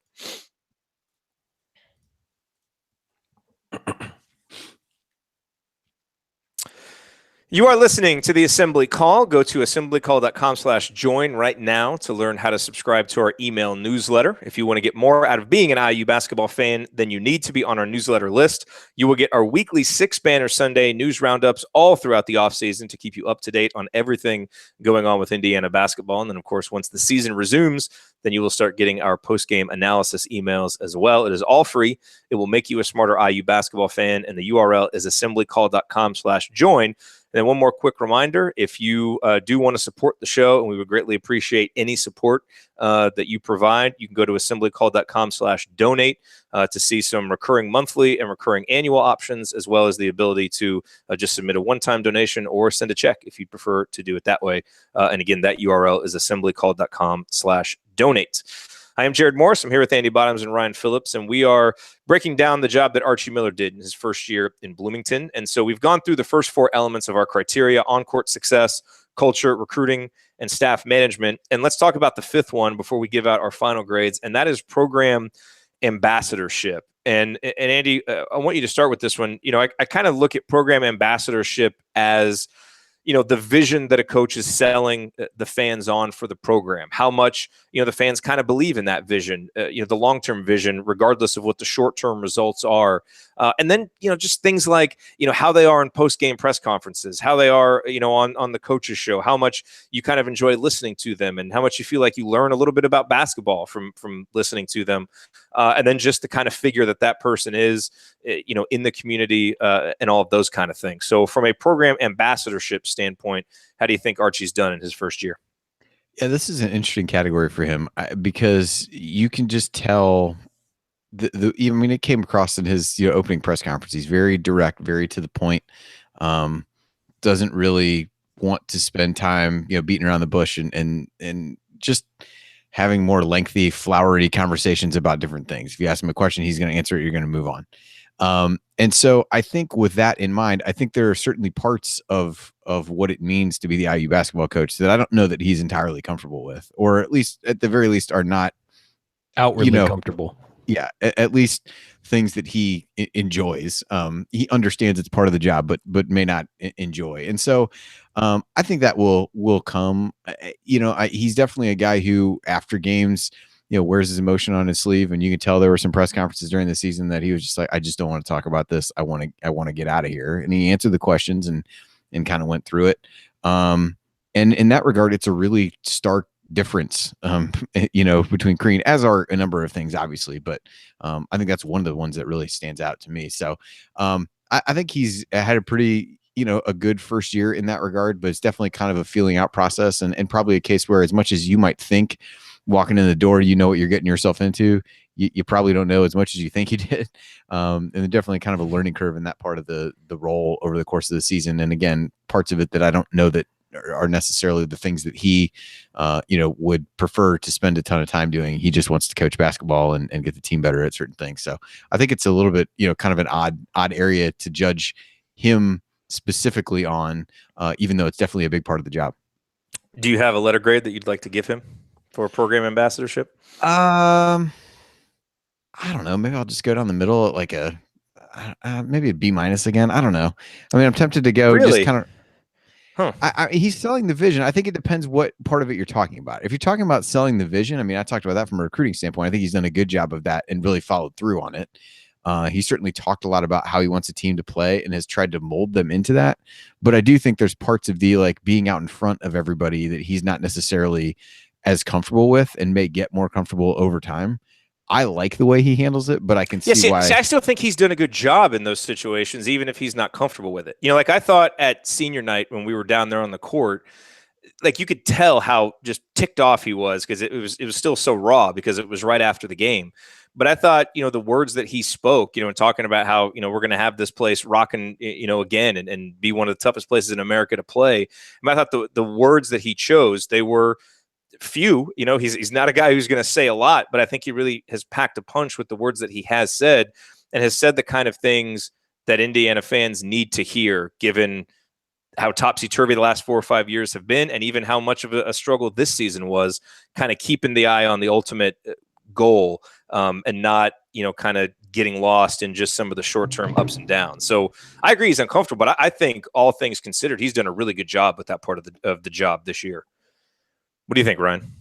You are listening to the Assembly Call. Go to assemblycall.com/join right now to learn how to subscribe to our email newsletter. If you want to get more out of being an IU basketball fan, then you need to be on our newsletter list. You will get our weekly 6-banner Sunday news roundups all throughout the offseason to keep you up to date on everything going on with Indiana basketball. And then, of course, once the season resumes, then you will start getting our post-game analysis emails as well. It is all free. It will make you a smarter IU basketball fan, and the URL is assemblycall.com/join. And then one more quick reminder, if you do want to support the show, and we would greatly appreciate any support that you provide, you can go to assemblycall.com/donate to see some recurring monthly and recurring annual options, as well as the ability to just submit a one-time donation or send a check if you'd prefer to do it that way. And again, that URL is assemblycall.com/donate. I am Jared Morris. I'm here with Andy Bottoms and Ryan Phillips, and we are breaking down the job that Archie Miller did in his first year in Bloomington. And so we've gone through the first 4 elements of our criteria: on-court success, culture, recruiting, and staff management. And let's talk about the 5th one before we give out our final grades, and that is program ambassadorship. And Andy, I want you to start with this one. You know, I kind of look at program ambassadorship as, you know, the vision that a coach is selling the fans on for the program, how much, you know, the fans kind of believe in that vision, you know, the long-term vision, regardless of what the short-term results are. And then, you know, just things like, you know, how they are in post-game press conferences, how they are, you know, on the coach's show, how much you kind of enjoy listening to them, and how much you feel like you learn a little bit about basketball from listening to them. And then just the kind of figure that person is, you know, in the community, and all of those kind of things. So from a program ambassadorship standpoint, how do you think Archie's done in his first year? Yeah, this is an interesting category for him because you can just tell I mean, it came across in his, you know, opening press conference. He's very direct, very to the point. Doesn't really want to spend time, you know, beating around the bush and just having more lengthy, flowery conversations about different things. If you ask him a question, he's going to answer it. You're going to move on. And so I think with that in mind, I think there are certainly parts of what it means to be the IU basketball coach that I don't know that he's entirely comfortable with, or at the very least are not Outwardly, you know, comfortable. Yeah, at least things that he enjoys. He understands it's part of the job, but may not enjoy. And so I think that will come. You know, he's definitely a guy who, after games, you know, wears his emotion on his sleeve. And you can tell there were some press conferences during the season that he was just like, I just don't want to talk about this. I want to get out of here. And he answered the questions and kind of went through it. And in that regard, it's a really stark difference, you know, between Crean, as are a number of things, obviously, but I think that's one of the ones that really stands out to me. So I think he's had a pretty, you know, a good first year in that regard, but it's definitely kind of a feeling out process, and probably a case where, as much as you might think walking in the door, you know what you're getting yourself into, you probably don't know as much as you think you did. And definitely kind of a learning curve in that part of the role over the course of the season. And again, parts of it that I don't know that are necessarily the things that he, you know, would prefer to spend a ton of time doing. He just wants to coach basketball and get the team better at certain things. So I think it's a little bit, you know, kind of an odd area to judge him specifically on, even though it's definitely a big part of the job. Do you have a letter grade that you'd like to give him for program ambassadorship? I don't know. Maybe I'll just go down the middle at like maybe a B- again. I don't know. I mean, I'm tempted to go just kind of. He's selling the vision. I think it depends what part of it you're talking about. If you're talking about selling the vision, I mean, I talked about that from a recruiting standpoint. I think he's done a good job of that and really followed through on it. He certainly talked a lot about how he wants a team to play and has tried to mold them into that. But I do think there's parts of the, like, being out in front of everybody that he's not necessarily as comfortable with and may get more comfortable over time. I like the way he handles it, but I can see why. I still think he's done a good job in those situations, even if he's not comfortable with it. You know, like I thought at senior night when we were down there on the court, like you could tell how just ticked off he was, because it was still so raw because it was right after the game. But I thought, you know, the words that he spoke, you know, and talking about how, you know, we're going to have this place rocking, you know, again and be one of the toughest places in America to play. And I thought the words that he chose, they were few. You know, he's not a guy who's going to say a lot, but I think he really has packed a punch with the words that he has said, and has said the kind of things that Indiana fans need to hear, given how topsy-turvy the last 4 or 5 years have been, and even how much of a struggle this season was, kind of keeping the eye on the ultimate goal, and not, you know, kind of getting lost in just some of the short-term ups and downs. So I agree he's uncomfortable, but I think all things considered, he's done a really good job with that part of the job this year. What do you think, Ryan?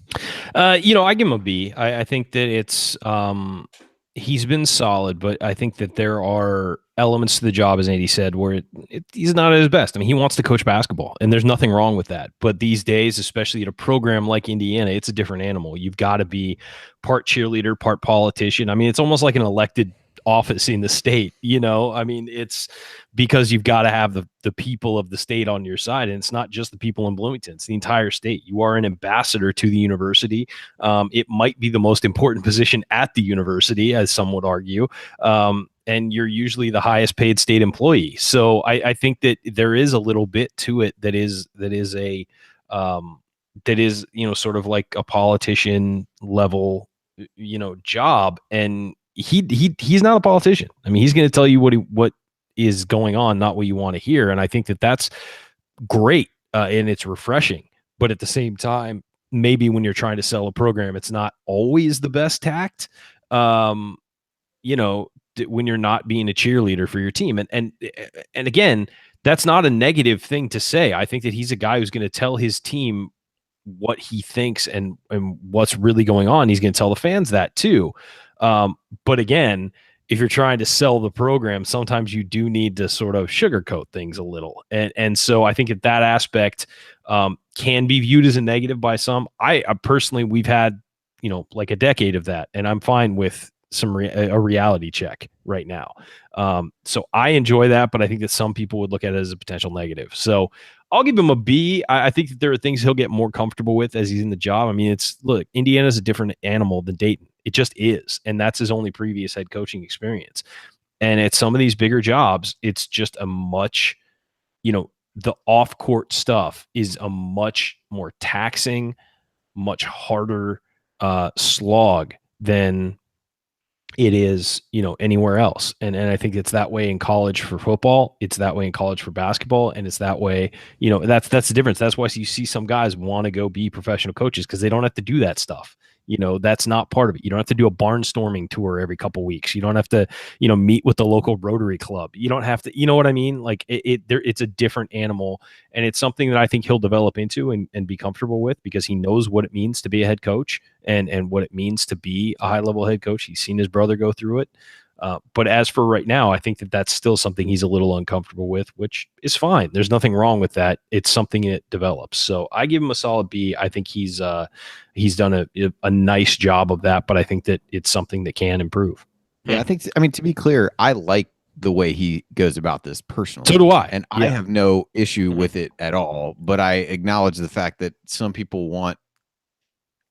I give him a B. I think that it's he's been solid, but I think that there are elements to the job, as Andy said, where he's not at his best. I mean, he wants to coach basketball, and there's nothing wrong with that. But these days, especially at a program like Indiana, it's a different animal. You've got to be part cheerleader, part politician. I mean, it's almost like an elected office in the state, I mean, it's because you've got to have the people of the state on your side, and it's not just the people in Bloomington, it's the entire state. You are an ambassador to the university. It might be the most important position at the university, as some would argue, and you're usually the highest paid state employee. So I think that there is a little bit to it that is sort of like a politician level job, and he's not a politician. I mean, he's going to tell you what is going on, not what you want to hear. And I think that that's great and it's refreshing. But at the same time, maybe when you're trying to sell a program, it's not always the best tact. When you're not being a cheerleader for your team, and again, that's not a negative thing to say. I think that he's a guy who's going to tell his team what he thinks and what's really going on. He's going to tell the fans that too. But again, if you're trying to sell the program, sometimes you do need to sort of sugarcoat things a little. And so I think that aspect can be viewed as a negative by some. I personally, we've had, like a decade of that, and I'm fine with a reality check right now. So I enjoy that, but I think that some people would look at it as a potential negative. So I'll give him a B. I think that there are things he'll get more comfortable with as he's in the job. I mean, look, Indiana's a different animal than Dayton. It just is. And that's his only previous head coaching experience. And at some of these bigger jobs, it's just a much, the off-court stuff is a much more taxing, much harder slog than it is, anywhere else. And I think it's that way in college for football. It's that way in college for basketball. And it's that way, that's the difference. That's why you see some guys want to go be professional coaches, because they don't have to do that stuff. That's not part of it. You don't have to do a barnstorming tour every couple weeks. You don't have to, meet with the local Rotary Club. You don't have to, you know what I mean? Like it's a different animal, and it's something that I think he'll develop into and be comfortable with, because he knows what it means to be a head coach and what it means to be a high level head coach. He's seen his brother go through it. But as for right now, I think that that's still something he's a little uncomfortable with, which is fine. There's nothing wrong with that. It's something that develops. So I give him a solid B. I think he's done a nice job of that, but I think that it's something that can improve. Yeah, to be clear, I like the way he goes about this personally. So do I. And I have no issue with it at all, but I acknowledge the fact that some people want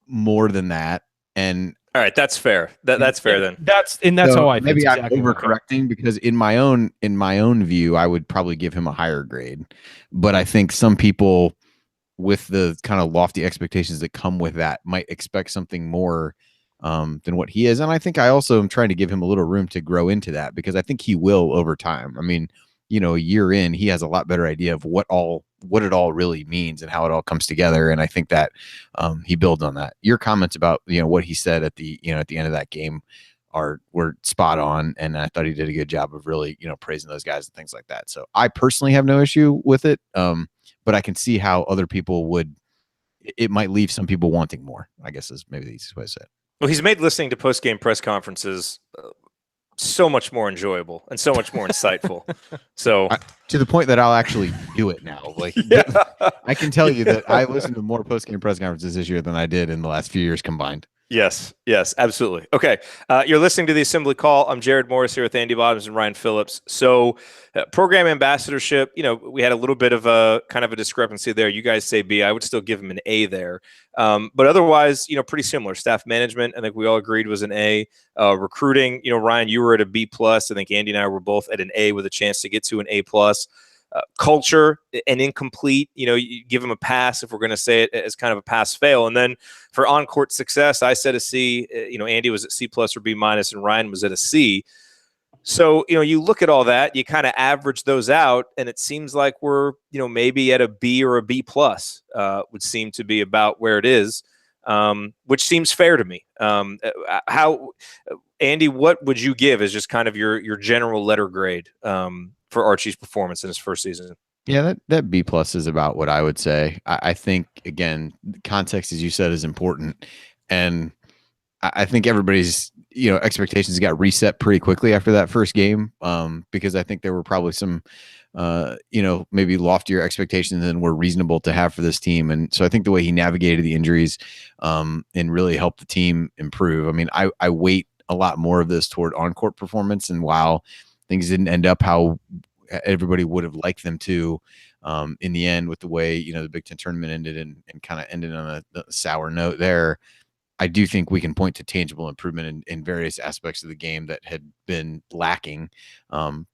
more than that. And all right, that's fair. That's fair then. That's how I maybe feel. I'm overcorrecting, because in my own view, I would probably give him a higher grade. But I think some people with the kind of lofty expectations that come with that might expect something more than what he is. And I think I also am trying to give him a little room to grow into that, because I think he will over time. I mean, a year in, he has a lot better idea of what it all really means and how it all comes together. And I think that he builds on that. Your comments about, what he said at the end of that game were spot on. And I thought he did a good job of really, praising those guys and things like that. So I personally have no issue with it. But I can see how other people it might leave some people wanting more, I guess is maybe the easiest way to say it. Well, he's made listening to post-game press conferences so much more enjoyable and so much more insightful. So to the point that I'll actually do it now. Like, I can tell you that I listened to more post-game press conferences this year than I did in the last few years combined. Yes, absolutely. Okay, you're listening to the Assembly Call. I'm Jared Morris here with Andy Bottoms and Ryan Phillips. So program ambassadorship, we had a little bit of a kind of a discrepancy there. You guys say B. I would still give him an A there. But otherwise, pretty similar. Staff management, I think we all agreed, was an A. Recruiting, Ryan, you were at a B+. I think Andy and I were both at an A with a chance to get to an A+. Culture, and incomplete, you give him a pass if we're going to say it as kind of a pass-fail. And then for on-court success, I said a C. Andy was at C+ or B-, and Ryan was at a C. So, you look at all that, you kind of average those out, and it seems like we're, maybe at a B or a B+, would seem to be about where it is. which seems fair to me. Andy, what would you give as just kind of your general letter grade for Archie's performance in his first season? Yeah, that B+ is about what I would say. I think, again, context, as you said, is important. And I think everybody's, expectations got reset pretty quickly after that first game, because I think there were probably some, maybe loftier expectations than were reasonable to have for this team. And so I think the way he navigated the injuries and really helped the team improve. I mean, I weight a lot more of this toward on-court performance. And while things didn't end up how everybody would have liked them to, in the end, with the way, the Big Ten tournament ended and kind of ended on a sour note there, I do think we can point to tangible improvement in various aspects of the game that had been lacking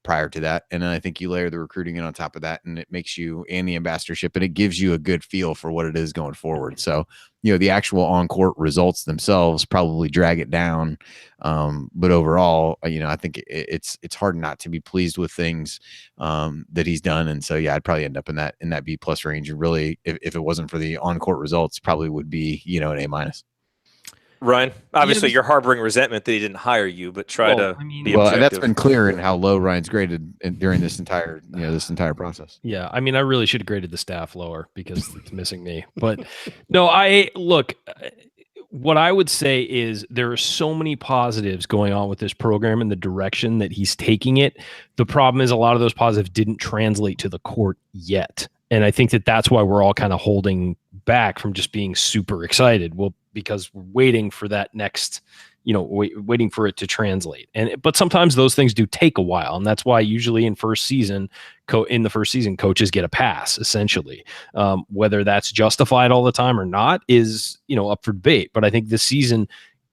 prior to that. And then I think you layer the recruiting in on top of that, and it makes you, and the ambassadorship, and it gives you a good feel for what it is going forward. So, the actual on-court results themselves probably drag it down. But overall, I think it's hard not to be pleased with things that he's done. And so, yeah, I'd probably end up in that B+ range. And really, if it wasn't for the on-court results, probably would be, an A-. Ryan, obviously you're harboring resentment that he didn't hire you, but be objective. That's been clear in how low Ryan's graded during this entire process. Yeah, I mean, I really should have graded the staff lower because it's missing me. But no, what I would say is there are so many positives going on with this program and the direction that he's taking it. The problem is a lot of those positives didn't translate to the court yet. And I think that's why we're all kind of holding back from just being super excited. Well, because we're waiting for that next, waiting for it to translate. But sometimes those things do take a while. And that's why usually in the first season, coaches get a pass, essentially. Whether that's justified all the time or not is, up for debate. But I think this season,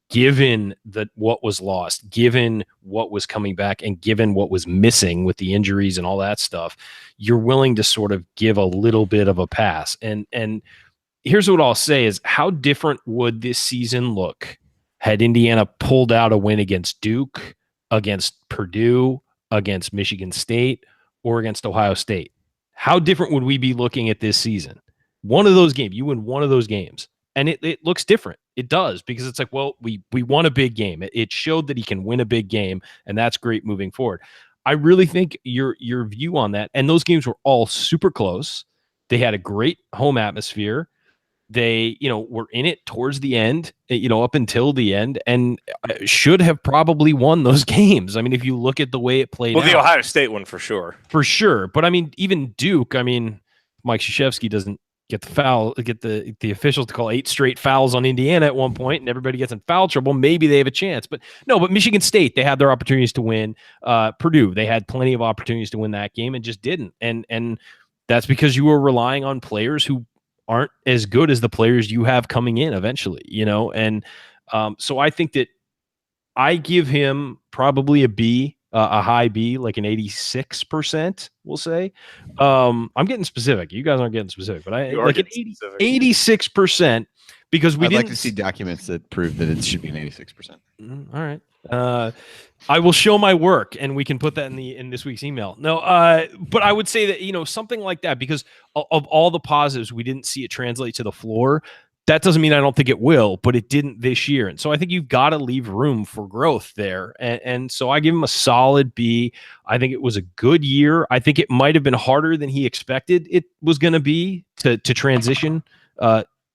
given what was lost, given what was coming back, and given what was missing with the injuries and all that stuff, you're willing to sort of give a little bit of a pass. And here's what I'll say is, how different would this season look had Indiana pulled out a win against Duke, against Purdue, against Michigan State, or against Ohio State? How different would we be looking at this season? One of those games, you win one of those games, and it looks different. It does, because it's like, well, we won a big game. It showed that he can win a big game, and that's great moving forward. I really think your view on that, and those games were all super close. They had a great home atmosphere. They, were in it towards the end, up until the end, and should have probably won those games. I mean, if you look at the way it played out. The Ohio State one for sure. For sure. But I mean, even Duke, Mike Krzyzewski doesn't get the officials to call 8 straight fouls on Indiana at one point, and everybody gets in foul trouble. Maybe they have a chance. But Michigan State, they had their opportunities to win. Purdue, they had plenty of opportunities to win that game and just didn't. And that's because you were relying on players who aren't as good as the players you have coming in eventually, and so I think that I give him probably a B, a high B, like an 86%, we'll say. I'm getting specific. You guys aren't getting specific, but I like an 86%, because I'd like to see documents that prove that it should be an 86%. All right. I will show my work, and we can put that in this week's email. No, but I would say that, something like that, because of all the positives, we didn't see it translate to the floor. That doesn't mean I don't think it will, but it didn't this year. And so I think you've got to leave room for growth there. And so I give him a solid B. I think it was a good year. I think it might have been harder than he expected it was going to be to transition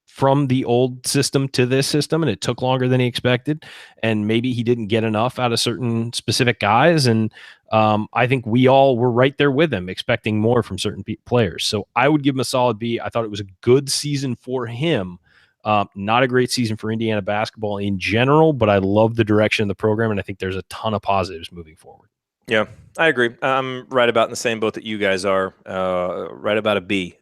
from the old system to this system, and it took longer than he expected, and maybe he didn't get enough out of certain specific guys, and I think we all were right there with him, expecting more from certain players. So I would give him a solid B. I thought it was a good season for him, not a great season for Indiana basketball in general, but I love the direction of the program, and I think there's a ton of positives moving forward. Yeah, I agree. I'm right about in the same boat that you guys are, right about a B.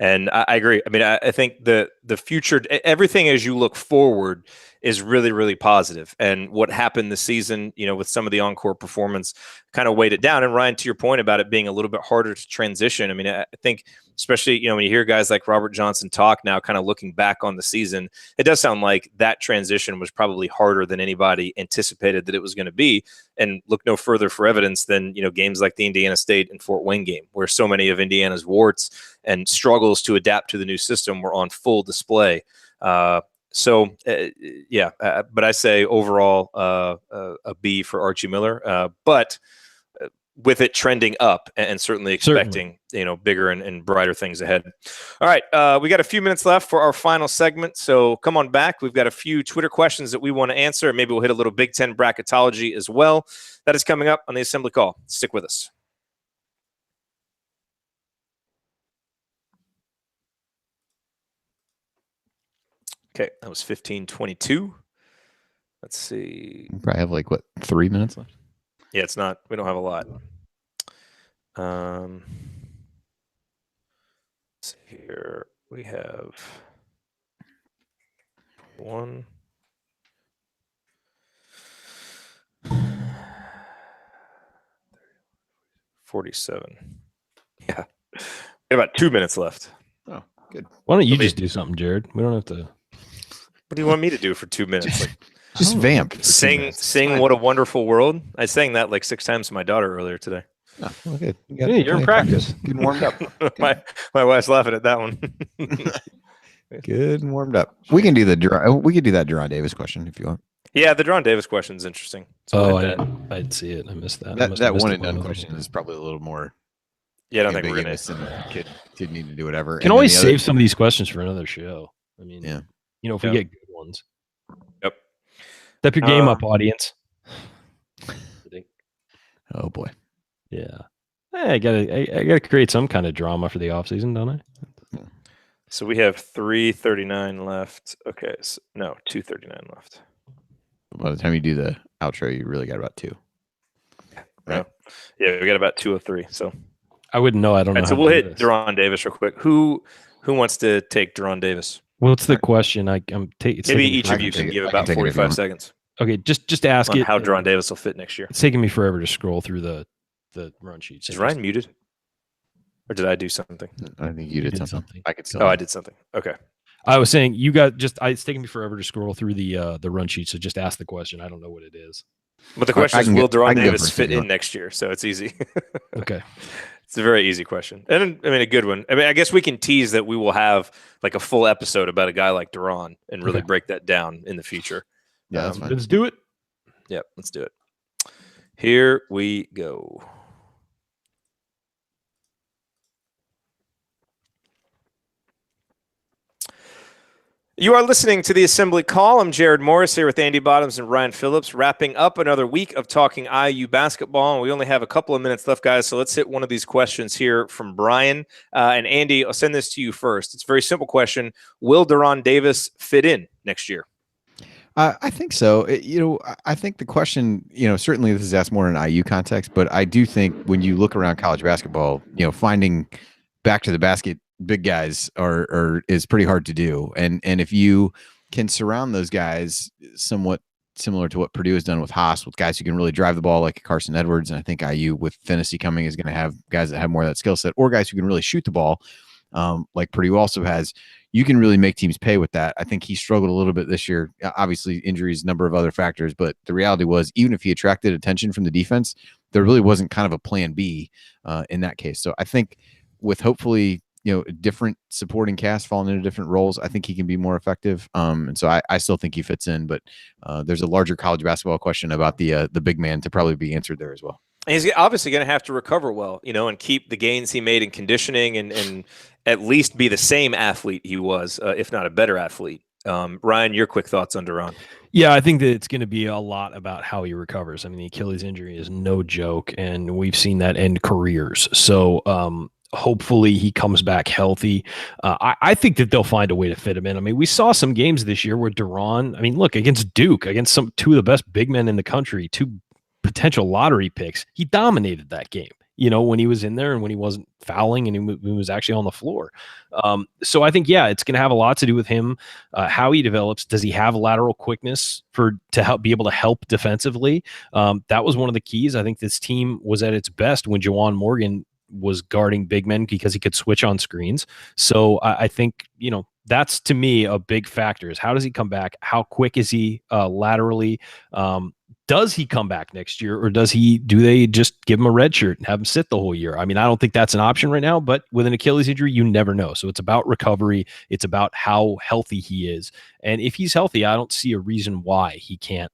And I agree. I mean, I think the future, everything as you look forward is really, really positive. And what happened this season, with some of the on-court performance kind of weighed it down. And Ryan, to your point about it being a little bit harder to transition, I mean, I think especially, when you hear guys like Robert Johnson talk now, kind of looking back on the season, it does sound like that transition was probably harder than anybody anticipated that it was going to be. And look no further for evidence than, games like the Indiana State and Fort Wayne game, where so many of Indiana's warts and struggles to adapt to the new system were on full display. But I say overall a B for Archie Miller, but with it trending up and certainly expecting bigger and brighter things ahead. All right, we got a few minutes left for our final segment, so come on back. We've got a few Twitter questions that we want to answer. Maybe we'll hit a little Big Ten bracketology as well. That is coming up on the Assembly Call. Stick with us. Okay, that was 15:22. Let's see. We probably have 3 minutes left. Yeah, it's not. We don't have a lot. Let's see here. We have 47. Yeah, we have about 2 minutes left. Oh, good. Why don't you just do something, Jared? We don't have to. What do you want me to do for 2 minutes? Just vamp. Sing "What a Wonderful World." I sang that 6 times to my daughter earlier today. Oh, well, good. You're in practice. Good and warmed up. my wife's laughing at that one. Good and warmed up. We can do that Deron Davis question if you want. Yeah, the Deron Davis question is interesting. I'd see it. I missed that. That one and done question is probably a little more. Yeah, I don't think we're gonna. Kid need to do whatever. Can always save some of these questions for another show. I mean, yeah. If we get good ones. Yep. Step your game up, audience. Oh boy. Yeah. Hey, I gotta create some kind of drama for the offseason, don't I? So we have 3:39 left. Okay, so, no, 2:39 left. By the time you do the outro, you really got about 2. Right? Yeah, we got about 2:03. So I wouldn't know. I don't know. So we'll hit Deron Davis real quick. Who wants to take Deron Davis? What's the question? Maybe each of you can give about 45 seconds. Okay, just ask it. How Deron Davis will fit next year. It's taking me forever to scroll through the run sheets. Is Ryan muted? Or did I do something? I think you did something. I could still. I did something. Okay. I was saying it's taking me forever to scroll through the run sheet. So just ask the question. I don't know what it is. But the question is, will Deron Davis fit in next year? So it's easy. Okay. It's a very easy question. And a good one. I guess we can tease that we will have a full episode about a guy like Deron and really break that down in the future. Yeah, that's fine. Let's do it. Yep, let's do it. Here we go. You are listening to the Assembly Call. I'm Jared Morris here with Andy Bottoms and Ryan Phillips, wrapping up another week of talking IU basketball. And we only have a couple of minutes left, guys, so let's hit one of these questions here from Brian. And Andy, I'll send this to you first. It's a very simple question. Will Deron Davis fit in next year? I think so. I think the question, certainly this is asked more in an IU context, but I do think when you look around college basketball, finding back to the basket big guys is pretty hard to do. And if you can surround those guys somewhat similar to what Purdue has done with Haas, with guys who can really drive the ball like Carson Edwards, and I think IU with Finney coming is going to have guys that have more of that skill set, or guys who can really shoot the ball like Purdue also has, you can really make teams pay with that. I think he struggled a little bit this year. Obviously, injuries, number of other factors, but the reality was, even if he attracted attention from the defense, there really wasn't kind of a plan B in that case. So I think with hopefully different supporting cast falling into different roles, I think he can be more effective. And so I still think he fits in, but there's a larger college basketball question about the big man to probably be answered there as well. And he's obviously going to have to recover well, and keep the gains he made in conditioning and at least be the same athlete he was, if not a better athlete. Ryan, your quick thoughts on Deron? Yeah, I think that it's going to be a lot about how he recovers. I mean, the Achilles injury is no joke, and we've seen that end careers. So hopefully he comes back healthy. I think that they'll find a way to fit him in. I mean, we saw some games this year where Deron, look, against Duke, against two of the best big men in the country, 2 potential lottery picks, he dominated that game, when he was in there and when he wasn't fouling and he was actually on the floor. So I think, it's going to have a lot to do with him, how he develops. Does he have lateral quickness to help be able to help defensively? That was one of the keys. I think this team was at its best when Juwan Morgan was guarding big men because he could switch on screens. So I think, that's to me a big factor is how does he come back? How quick is he laterally? does he come back next year, or do they just give him a red shirt and have him sit the whole year? I mean, I don't think that's an option right now, but with an Achilles injury, you never know. So it's about recovery. It's about how healthy he is. And if he's healthy, I don't see a reason why he can't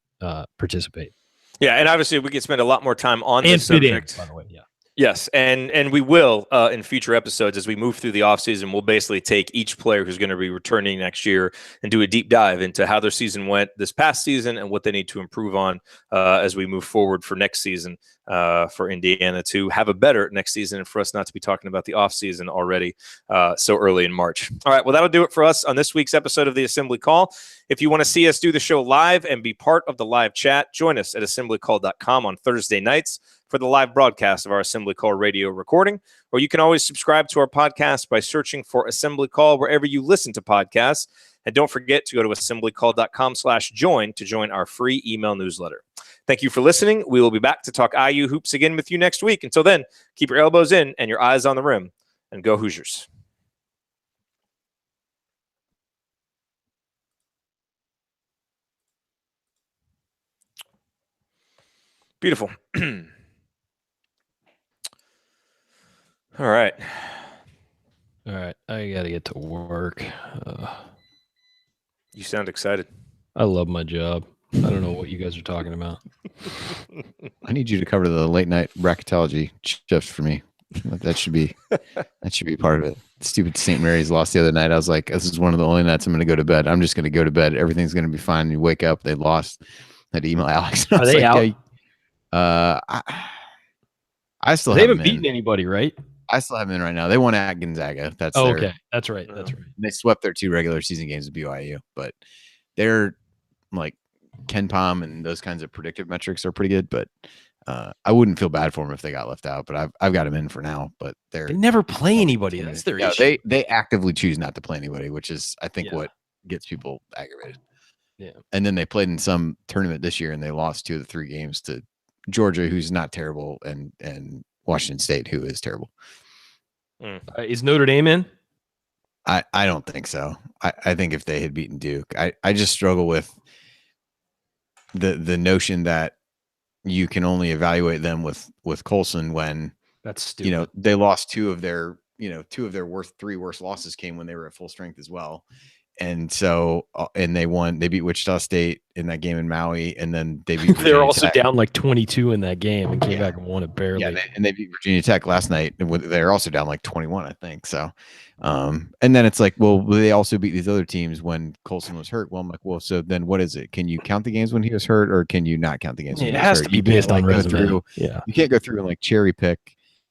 participate. Yeah, and obviously we could spend a lot more time on this subject. By the way, yeah. Yes, and we will in future episodes as we move through the offseason. We'll basically take each player who's going to be returning next year and do a deep dive into how their season went this past season and what they need to improve on as we move forward for next season for Indiana to have a better next season and for us not to be talking about the offseason already so early in March. All right, well, that'll do it for us on this week's episode of the Assembly Call. If you want to see us do the show live and be part of the live chat, join us at assemblycall.com on Thursday nights for the live broadcast of our Assembly Call radio recording, or you can always subscribe to our podcast by searching for Assembly Call wherever you listen to podcasts. And don't forget to go to assemblycall.com/join to join our free email newsletter. Thank you for listening. We will be back to talk IU hoops again with you next week. Until then, keep your elbows in and your eyes on the rim, and go Hoosiers. Beautiful. All right. I got to get to work. You sound excited. I love my job. I don't know what you guys are talking about. I need you to cover the late night bracketology shift for me. That should be part of it. Stupid St. Mary's lost the other night. I was like, this is one of the only nights I'm going to go to bed. I'm just going to go to bed. Everything's going to be fine. You wake up, they lost. I had to email Alex. Are they out? I still they haven't beaten beaten anybody, right? I still have them in right now. They won at Gonzaga. That's okay. That's right. They swept their 2 regular season games with BYU, but they're like Ken Pom and those kinds of predictive metrics are pretty good. But I wouldn't feel bad for them if they got left out. But I've got them in for now. But they never play anybody. That's their issue. They actively choose not to play anybody, which is I think what gets people aggravated. Yeah. And then they played in some tournament this year and they lost 2 of the 3 games to Georgia, who's not terrible, and Washington State, who is terrible. Is Notre Dame in? I don't think so. I think if they had beaten Duke, I just struggle with the notion that you can only evaluate them with Colson when that's stupid. They lost 2 of their 3 worst losses came when they were at full strength as well. And so, and they beat Wichita State in that game in Maui, and then they beat They're also Tech. Down like 22 in that game and came back and won it barely. Yeah, and they beat Virginia Tech last night, and they're also down like 21, I think. So, and then it's like, well, they also beat these other teams when Colson was hurt. Well, I'm like, well, so then what is it? Can you count the games when he was hurt, or can you not count the games when he was hurt? It has to be based on resume. You can't go through and like cherry pick.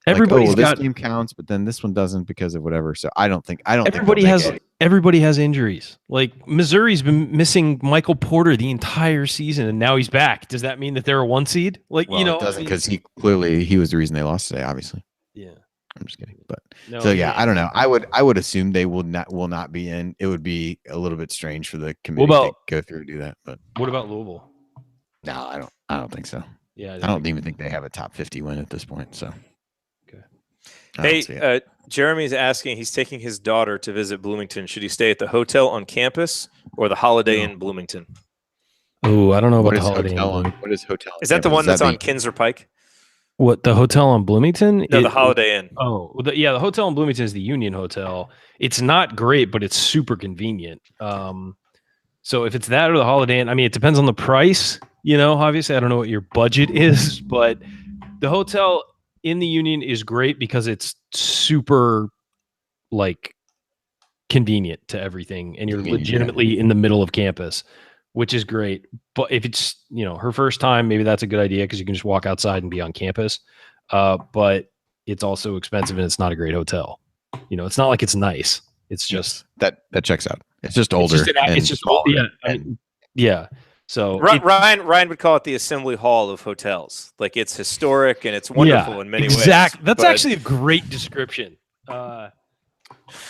Everybody's this game counts, but then this one doesn't because of whatever. So I don't think everybody has injuries. Like Missouri's been missing Michael Porter the entire season, and now he's back. Does that mean that they're a 1 seed? Like, it doesn't, because he was the reason they lost today. Obviously, yeah. I'm just kidding, but I don't know. I would assume they will not be in. It would be a little bit strange for the committee to go through and do that. But what about Louisville? No, I don't think so. Yeah, I don't even think they have a top 50 win at this point. So. Hey, Jeremy's asking, he's taking his daughter to visit Bloomington. Should he stay at the hotel on campus or the Holiday Inn Bloomington? Oh, I don't know about the Holiday Inn. What is hotel? Is that the one that's on Kinzer Pike? What, the hotel on Bloomington? No, the Holiday Inn. Oh, the hotel in Bloomington is the Union Hotel. It's not great, but it's super convenient. So if it's that or the Holiday Inn, I mean, it depends on the price. Obviously, I don't know what your budget is, but the hotel in the Union is great because it's super convenient to everything, and you're legitimately in the middle of campus, which is great. But if it's her first time, maybe that's a good idea because you can just walk outside and be on campus. But it's also expensive and it's not a great hotel. It's not like it's nice. It's just that checks out. It's just older. It's just old. Yeah. So Ryan would call it the Assembly Hall of hotels. Like, it's historic and it's wonderful in many ways. Exactly. That's actually a great description.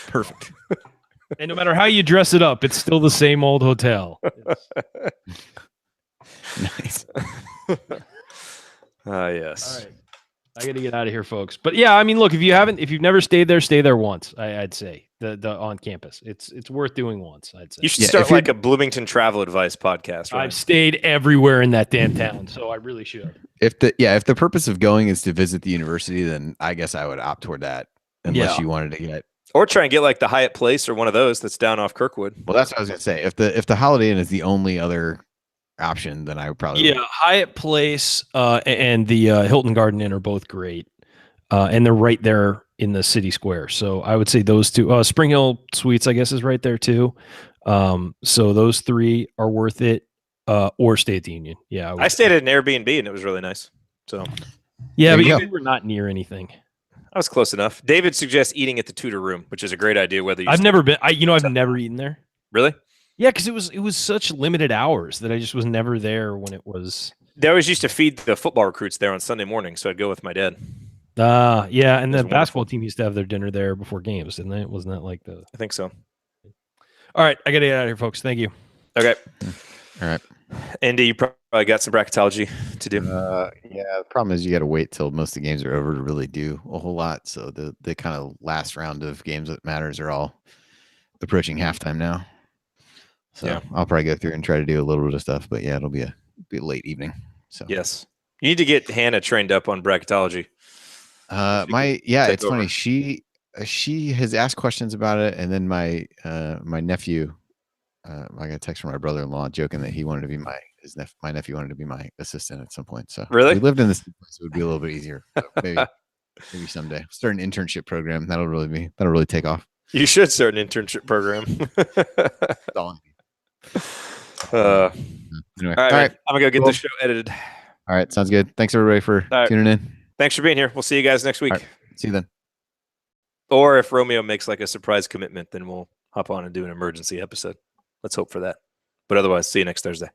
Perfect. And no matter how you dress it up, it's still the same old hotel. Nice. Yes. All right. I got to get out of here, folks. But yeah, I mean, look, if you've never stayed there, stay there once. I'd say the on campus. It's worth doing once. I'd say You should start like a Bloomington travel advice podcast. Right? I've stayed everywhere in that damn town, so I really should. If the purpose of going is to visit the university, then I guess I would opt toward that. Unless you wanted to get, or try and get like the Hyatt Place or one of those that's down off Kirkwood. Well, that's what I was gonna say. If the Holiday Inn is the only other option, then I would probably Hyatt Place and the Hilton Garden Inn are both great, and they're right there in the city square. So I would say those two. Spring Hill Suites, I guess, is right there too. So those three are worth it. Or stay at the Union. Yeah, I stayed at an Airbnb and it was really nice. So yeah, but you were not near anything. I was close enough. David suggests eating at the Tudor Room, which is a great idea. Whether I've never been, I've never eaten there. Really? Yeah, because it was such limited hours that I just was never there when it was. They always used to feed the football recruits there on Sunday morning, so I'd go with my dad. Yeah, and the basketball team used to have their dinner there before games, didn't they? Wasn't that like the? I think so. All right, I gotta get out of here, folks. Thank you. Okay. All right. Andy, you probably got some bracketology to do. Yeah, the problem is you got to wait till most of the games are over to really do a whole lot. So the kind of last round of games that matters are all approaching halftime now. So yeah. I'll probably go through and try to do a little bit of stuff, but yeah, it'll be a late evening. So yes, you need to get Hannah trained up on bracketology. It's funny. She has asked questions about it, and then my nephew. I got a text from my brother-in-law joking that he wanted to be my nephew wanted to be my assistant at some point. So really, we lived in this place, it would be a little bit easier. Maybe someday start an internship program. That'll really take off. You should start an internship program. Anyway, all right. I'm gonna go get this show edited. All right, sounds good. Thanks everybody for tuning in. Thanks for being here. We'll see you guys next week. Right, see you then. Or if Romeo makes like a surprise commitment, then we'll hop on and do an emergency episode. Let's hope for that. But otherwise, see you next Thursday.